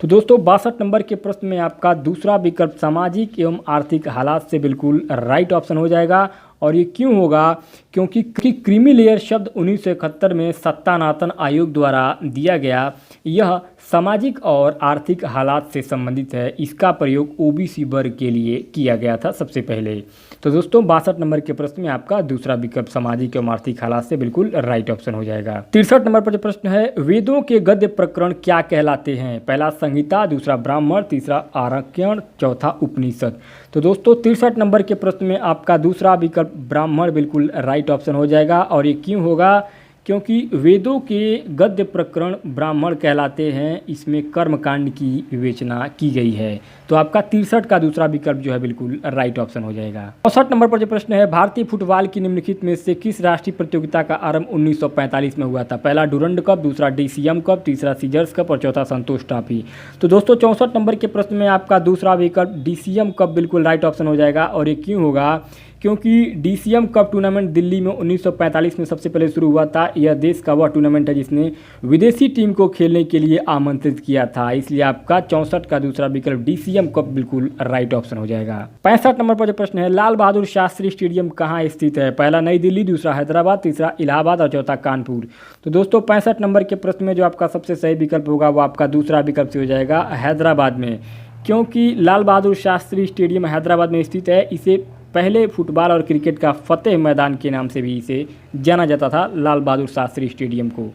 Speaker 1: तो दोस्तों 62 नंबर के प्रश्न में आपका दूसरा विकल्प सामाजिक एवं आर्थिक हालात से बिल्कुल राइट ऑप्शन हो जाएगा। और ये क्यों होगा? क्योंकि क्रीमी लेयर शब्द 1971 में सत्तानातन आयोग द्वारा दिया गया। यह सामाजिक और आर्थिक हालात से संबंधित है। इसका प्रयोग ओबीसी वर्ग के लिए किया गया था सबसे पहले। तो दोस्तों 62 नंबर के प्रश्न में आपका दूसरा विकल्प सामाजिक एवं आर्थिक हालात से बिल्कुल राइट ऑप्शन हो जाएगा। 63 नंबर पर जो प्रश्न है वेदों के गद्य प्रकरण क्या कहलाते हैं? पहला संहिता, दूसरा ब्राह्मण, तीसरा आरण्यक, चौथा उपनिषद। तो दोस्तों 63 नंबर के प्रश्न में आपका दूसरा विकल्प ब्राह्मण बिल्कुल राइट ऑप्शन हो जाएगा। और ये क्यों होगा? क्योंकि वेदों के गद्य प्रकरण ब्राह्मण कहलाते हैं, इसमें कर्मकांड की विवेचना की गई है। तो आपका 63 का दूसरा विकल्प जो है बिल्कुल राइट ऑप्शन हो जाएगा। 64 नंबर पर जो प्रश्न है भारतीय फुटबॉल की निम्नलिखित में से किस राष्ट्रीय प्रतियोगिता का आरंभ 1945 में हुआ था? पहला डुरंड कप, दूसरा डीसीएम कप, तीसरा सीजर्स कप और चौथा संतोष ट्रॉफी। तो दोस्तों 64 नंबर के प्रश्न में आपका दूसरा विकल्प डीसीएम कप बिल्कुल राइट ऑप्शन हो जाएगा। और ये क्यों होगा? क्योंकि डीसीएम कप टूर्नामेंट दिल्ली में 1945 में सबसे पहले शुरू हुआ था। यह देश का वह टूर्नामेंट है जिसने विदेशी टीम को खेलने के लिए आमंत्रित किया था, इसलिए आपका 64 का दूसरा विकल्प डीसीएम कप बिल्कुल राइट ऑप्शन हो जाएगा। 65 नंबर पर जो प्रश्न है लाल बहादुर शास्त्री स्टेडियम कहाँ स्थित है? पहला नई दिल्ली, दूसरा हैदराबाद, तीसरा इलाहाबाद और चौथा कानपुर। तो दोस्तों 65 नंबर के प्रश्न में जो आपका सबसे सही विकल्प होगा वो आपका दूसरा विकल्प से हो जाएगा हैदराबाद में। क्योंकि लाल बहादुर शास्त्री स्टेडियम हैदराबाद में स्थित है। इसे पहले फुटबॉल और क्रिकेट का फतेह मैदान के नाम से भी इसे जाना जाता था, लाल बहादुर शास्त्री स्टेडियम को।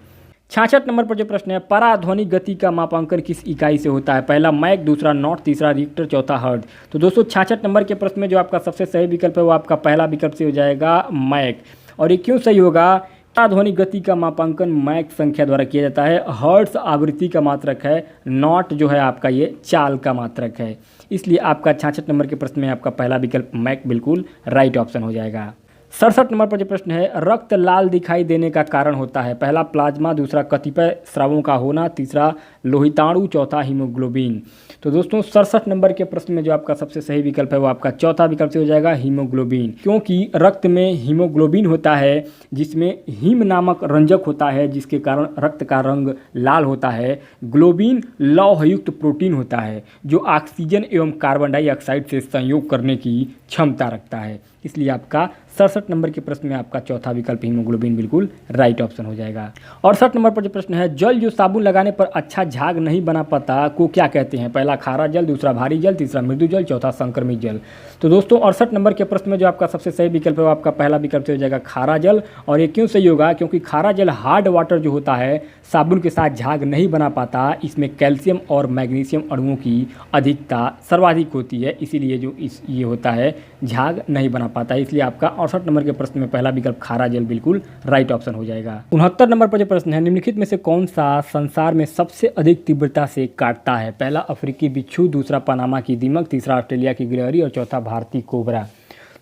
Speaker 1: 66 नंबर पर जो प्रश्न है पराध्वनिक गति का मापांकन किस इकाई से होता है? पहला मैक, दूसरा नॉट, तीसरा रिक्टर, चौथा हर्ट्ज। तो दोस्तों 66 नंबर के प्रश्न में जो आपका सबसे सही विकल्प है वो आपका पहला विकल्प से हो जाएगा मैक। और ये क्यों सही होगा? पराध्वनिक गति का मापांकन मैक संख्या द्वारा किया जाता है, हर्ट्ज आवृत्ति का मात्रक है, नॉट जो है आपका ये चाल का मात्रक है। इसलिए आपका 66 नंबर के प्रश्न में आपका पहला विकल्प मैक बिल्कुल राइट ऑप्शन हो जाएगा। 67 नंबर पर जो प्रश्न है रक्त लाल दिखाई देने का कारण होता है? पहला प्लाज्मा, दूसरा कतिपय स्रावों का होना, तीसरा लोहिताणु, चौथा हीमोग्लोबिन। तो दोस्तों 67 नंबर के प्रश्न में जो आपका सबसे सही विकल्प है वो आपका चौथा विकल्प से हो जाएगा हीमोग्लोबिन। क्योंकि रक्त में हीमोग्लोबिन होता है जिसमें हीम नामक रंजक होता है जिसके कारण रक्त का रंग लाल होता है। ग्लोबिन लौहयुक्त प्रोटीन होता है जो ऑक्सीजन एवं कार्बन डाइऑक्साइड से संयोग करने की क्षमता रखता है। इसलिए आपका 67 नंबर के प्रश्न में आपका चौथा विकल्प हीमोग्लोबिन बिल्कुल राइट ऑप्शन हो जाएगा। और 68 नंबर पर जो प्रश्न है जल जो साबुन लगाने पर अच्छा झाग नहीं बना पाता को क्या कहते हैं? पहला खारा जल, दूसरा भारी जल, तीसरा मृदु जल, चौथा संक्रमित जल। तो दोस्तों 68 नंबर के प्रश्न में जो आपका सबसे सही विकल्प है वो आपका पहला विकल्प से हो जाएगा खारा जल। और ये क्यों सही होगा? क्योंकि खारा जल हार्ड वाटर जो होता है साबुन के साथ झाग नहीं बना पाता। इसमें कैल्शियम और मैग्नीशियम अणुओं की अधिकता सर्वाधिक होती है, इसीलिए जो ये होता है झाग नहीं बना पाता है। इसलिए आपका 68 नंबर के प्रश्न में पहला विकल्प खारा जल बिल्कुल राइट ऑप्शन हो जाएगा। 69 नंबर पर जो प्रश्न है निम्नलिखित में से कौन सा संसार में सबसे अधिक तीव्रता से काटता है? पहला अफ्रीकी बिच्छू, दूसरा पनामा की दीमक, तीसरा ऑस्ट्रेलिया की गिलहरी और चौथा भारतीय कोबरा।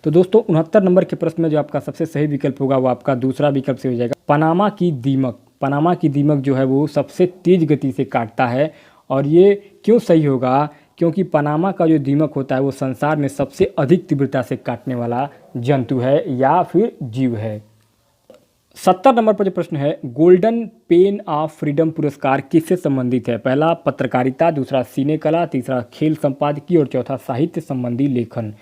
Speaker 1: तो दोस्तों 69 नंबर के प्रश्न में जो आपका सबसे सही विकल्प होगा वो आपका दूसरा विकल्प से हो जाएगा पनामा की दीमक। पनामा की दीमक जो है वो सबसे तेज गति से काटता है। और ये क्यों सही होगा? क्योंकि पनामा का जो दीमक होता है वो संसार में सबसे अधिक तीव्रता से काटने वाला जंतु है या फिर जीव है। 70 नंबर पर जो प्रश्न है, गोल्डन पेन ऑफ फ्रीडम पुरस्कार किससे संबंधित है? पहला पत्रकारिता, दूसरा सिने कला, तीसरा खेल संपादकीय और चौथा साहित्य संबंधी लेखन।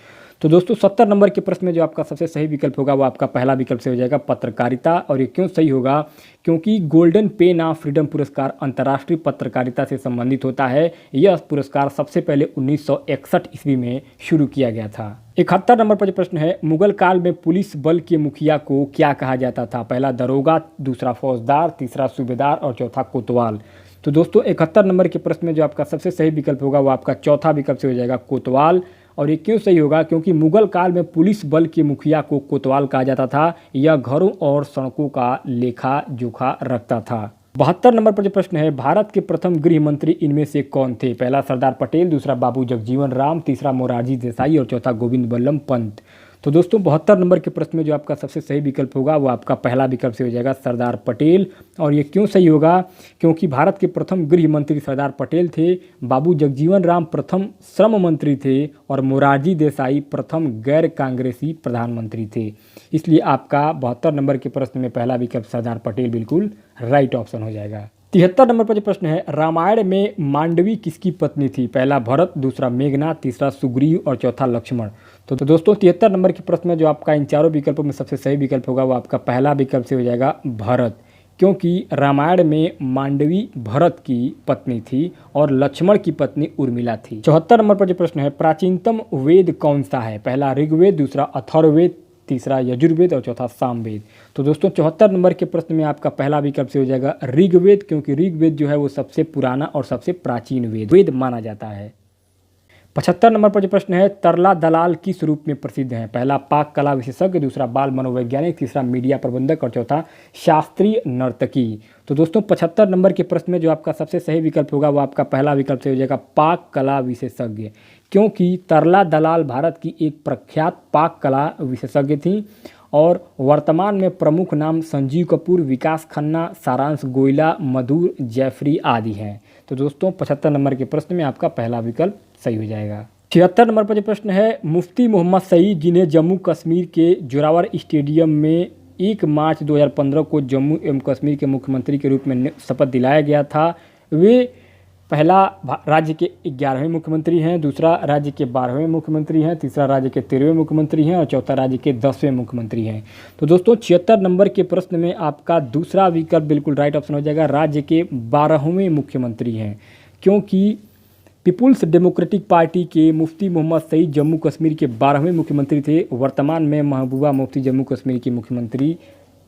Speaker 1: तो दोस्तों 70 नंबर के प्रश्न में जो आपका सबसे सही विकल्प होगा वो आपका पहला विकल्प से हो जाएगा पत्रकारिता। और ये क्यों सही होगा? क्योंकि गोल्डन पेन ऑफ फ्रीडम पुरस्कार अंतर्राष्ट्रीय पत्रकारिता से संबंधित होता है। यह पुरस्कार सबसे पहले 1961 ईस्वी में शुरू किया गया था। 71 नंबर पर जो प्रश्न है, मुगल काल में पुलिस बल के मुखिया को क्या कहा जाता था? पहला दरोगा, दूसरा फौजदार, तीसरा सूबेदार और चौथा कोतवाल। तो दोस्तों 71 नंबर के प्रश्न में जो आपका सबसे सही विकल्प होगा वो आपका चौथा विकल्प से हो जाएगा कोतवाल। और ये क्यों सही होगा? क्योंकि मुगल काल में पुलिस बल के मुखिया को कोतवाल कहा जाता था। यह घरों और सड़कों का लेखा जोखा रखता था। 72 नंबर पर जो प्रश्न है, भारत के प्रथम गृह मंत्री इनमें से कौन थे? पहला सरदार पटेल, दूसरा बाबू जगजीवन राम, तीसरा मोरारजी देसाई और चौथा गोविंद बल्लभ पंत। तो दोस्तों 72 नंबर के प्रश्न में जो आपका सबसे सही विकल्प होगा वो आपका पहला विकल्प से हो जाएगा सरदार पटेल। और ये क्यों सही होगा? क्योंकि भारत के प्रथम गृह मंत्री सरदार पटेल थे, बाबू जगजीवन राम प्रथम श्रम मंत्री थे और मोरारजी देसाई प्रथम गैर कांग्रेसी प्रधानमंत्री थे। इसलिए आपका 72 नंबर के प्रश्न में पहला विकल्प सरदार पटेल बिल्कुल राइट ऑप्शन हो जाएगा। 73 नंबर पर जो प्रश्न है, रामायण में मांडवी किसकी पत्नी थी? पहला भरत, दूसरा मेघनाथ, तीसरा सुग्रीव और चौथा लक्ष्मण। तो दोस्तों 73 नंबर के प्रश्न में जो आपका इन चारों विकल्पों में सबसे सही विकल्प होगा वो आपका पहला विकल्प से हो जाएगा भरत। क्योंकि रामायण में मांडवी भरत की पत्नी थी और लक्ष्मण की पत्नी उर्मिला थी। 74 नंबर पर जो प्रश्न है, प्राचीनतम वेद कौन सा है? पहला ऋग्वेद, दूसरा अथर्ववेद, तीसरा यजुर्वेद और चौथा सामवेद। तो दोस्तों 74 नंबर के प्रश्न में आपका पहला विकल्प से हो जाएगा ऋग्वेद। क्योंकि ऋग्वेद जो है वो सबसे पुराना और सबसे प्राचीन वेद माना जाता है। 75 नंबर पर जो प्रश्न है, तरला दलाल किस रूप में प्रसिद्ध है? पहला पाक कला विशेषज्ञ, दूसरा बाल मनोवैज्ञानिक, तीसरा मीडिया प्रबंधक और चौथा शास्त्रीय नर्तकी। तो दोस्तों 75 नंबर के प्रश्न में जो आपका सबसे सही विकल्प होगा वो आपका पहला विकल्प से हो जाएगा पाक कला विशेषज्ञ। क्योंकि तरला दलाल भारत की एक प्रख्यात पाक कला विशेषज्ञ थी और वर्तमान में प्रमुख नाम संजीव कपूर, विकास खन्ना, सारांश गोयला, मधुर जैफरी आदि हैं। तो दोस्तों 75 नंबर के प्रश्न में आपका पहला विकल्प सही हो जाएगा। 76 नंबर पर जो प्रश्न है, मुफ्ती मोहम्मद सईद जिन्हें जम्मू कश्मीर के जोरावर स्टेडियम में 1 मार्च 2015 को जम्मू एवं कश्मीर के मुख्यमंत्री के रूप में शपथ दिलाया गया था, वे पहला राज्य के 11वें मुख्यमंत्री हैं, दूसरा राज्य के 12वें मुख्यमंत्री हैं, तीसरा राज्य के 13वें मुख्यमंत्री हैं और चौथा राज्य के 10वें मुख्यमंत्री हैं। तो दोस्तों 76 नंबर के प्रश्न में आपका दूसरा विकल्प बिल्कुल राइट ऑप्शन हो जाएगा, राज्य के 12वें मुख्यमंत्री हैं। क्योंकि पीपुल्स डेमोक्रेटिक पार्टी के मुफ्ती मोहम्मद सईद जम्मू कश्मीर के 12वें मुख्यमंत्री थे। वर्तमान में महबूबा मुफ्ती जम्मू कश्मीर की मुख्यमंत्री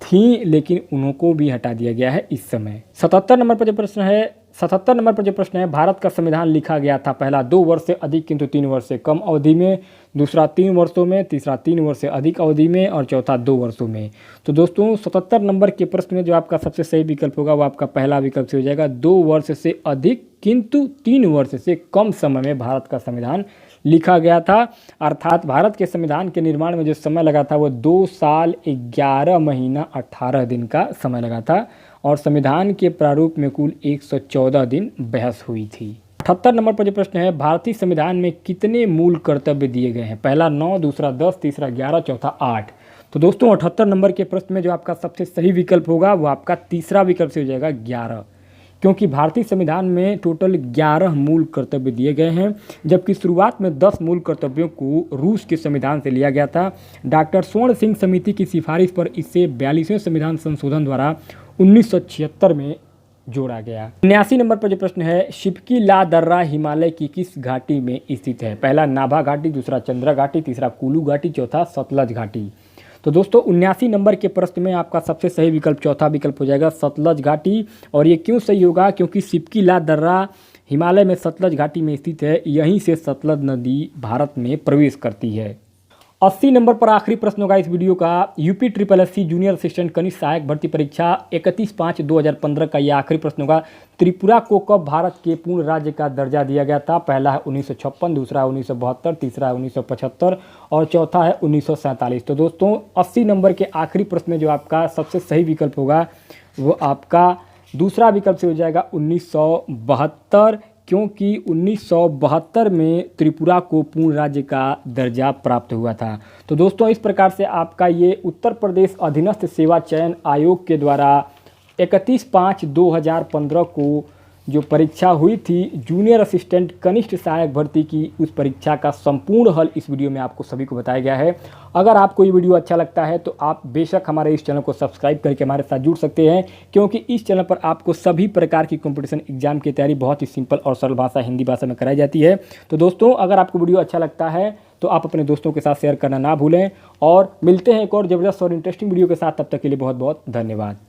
Speaker 1: थी, लेकिन उनको भी हटा दिया गया है इस समय। 77 नंबर पर जो प्रश्न है, 77 नंबर पर जो प्रश्न है, भारत का संविधान लिखा गया था पहला 2 वर्ष से अधिक किंतु 3 वर्ष से कम अवधि में, दूसरा 3 वर्षों में, तीसरा 3 वर्ष से अधिक अवधि में और चौथा 2 वर्षों में। तो दोस्तों 77 नंबर के प्रश्न में जो आपका सबसे सही विकल्प होगा वो आपका पहला विकल्प से हो जाएगा 2 वर्ष से अधिक किंतु 3 वर्ष से कम समय में भारत का संविधान लिखा गया था। अर्थात भारत के संविधान के निर्माण में जो समय लगा था वो 2 साल 11 महीना 18 दिन का समय लगा था और संविधान के प्रारूप में कुल 114 दिन बहस हुई थी। 78 नंबर पर जो प्रश्न है, भारतीय संविधान में कितने मूल कर्तव्य दिए गए हैं? पहला 9, दूसरा 10, तीसरा 11, चौथा 8। तो दोस्तों 78 नंबर के प्रश्न में जो आपका सबसे सही विकल्प होगा वो आपका तीसरा विकल्प से हो जाएगा 11। क्योंकि भारतीय संविधान में टोटल 11 मूल कर्तव्य दिए गए हैं, जबकि शुरुआत में 10 मूल कर्तव्यों को रूस के संविधान से लिया गया था। डॉक्टर स्वर्ण सिंह समिति की सिफारिश पर इसे 42वें संविधान संशोधन द्वारा 1976 में जोड़ा गया। 79 नंबर पर जो प्रश्न है, शिपकी ला दर्रा हिमालय की किस घाटी में स्थित है? पहला नाभा घाटी, दूसरा चंद्रा घाटी, तीसरा कुलू घाटी, चौथा सतलज घाटी। तो दोस्तों 79 नंबर के प्रश्न में आपका सबसे सही विकल्प चौथा विकल्प हो जाएगा सतलज घाटी। और ये क्यों सही होगा? क्योंकि शिपकी ला दर्रा हिमालय में सतलज घाटी में स्थित है, यहीं से सतलज नदी भारत में प्रवेश करती है। 80 नंबर पर आखिरी प्रश्न होगा इस वीडियो का, यूपी SSC जूनियर असिस्टेंट कनिष्ठ सहायक भर्ती परीक्षा 31/5/2015 का यह आखिरी प्रश्न होगा। त्रिपुरा को कब भारत के पूर्ण राज्य का दर्जा दिया गया था? पहला है 1956, दूसरा 1972, तीसरा है 1975 और चौथा है 1947। तो दोस्तों 80 नंबर के आखिरी प्रश्न में जो आपका सबसे सही विकल्प होगा वो आपका दूसरा विकल्प से हो जाएगा 1972। क्योंकि 1972 में त्रिपुरा को पूर्ण राज्य का दर्जा प्राप्त हुआ था। तो दोस्तों इस प्रकार से आपका ये उत्तर प्रदेश अधीनस्थ सेवा चयन आयोग के द्वारा 31/5/2015 को जो परीक्षा हुई थी जूनियर असिस्टेंट कनिष्ठ सहायक भर्ती की, उस परीक्षा का संपूर्ण हल इस वीडियो में आपको सभी को बताया गया है। अगर आपको ये वीडियो अच्छा लगता है तो आप बेशक हमारे इस चैनल को सब्सक्राइब करके हमारे साथ जुड़ सकते हैं, क्योंकि इस चैनल पर आपको सभी प्रकार की कंपटीशन एग्जाम की तैयारी बहुत ही सिंपल और सरल भाषा हिंदी भाषा में कराई जाती है। तो दोस्तों अगर आपको वीडियो अच्छा लगता है तो आप अपने दोस्तों के साथ शेयर करना ना भूलें, और मिलते हैं एक और ज़बरदस्त और इंटरेस्टिंग वीडियो के साथ। तब तक के लिए बहुत बहुत धन्यवाद।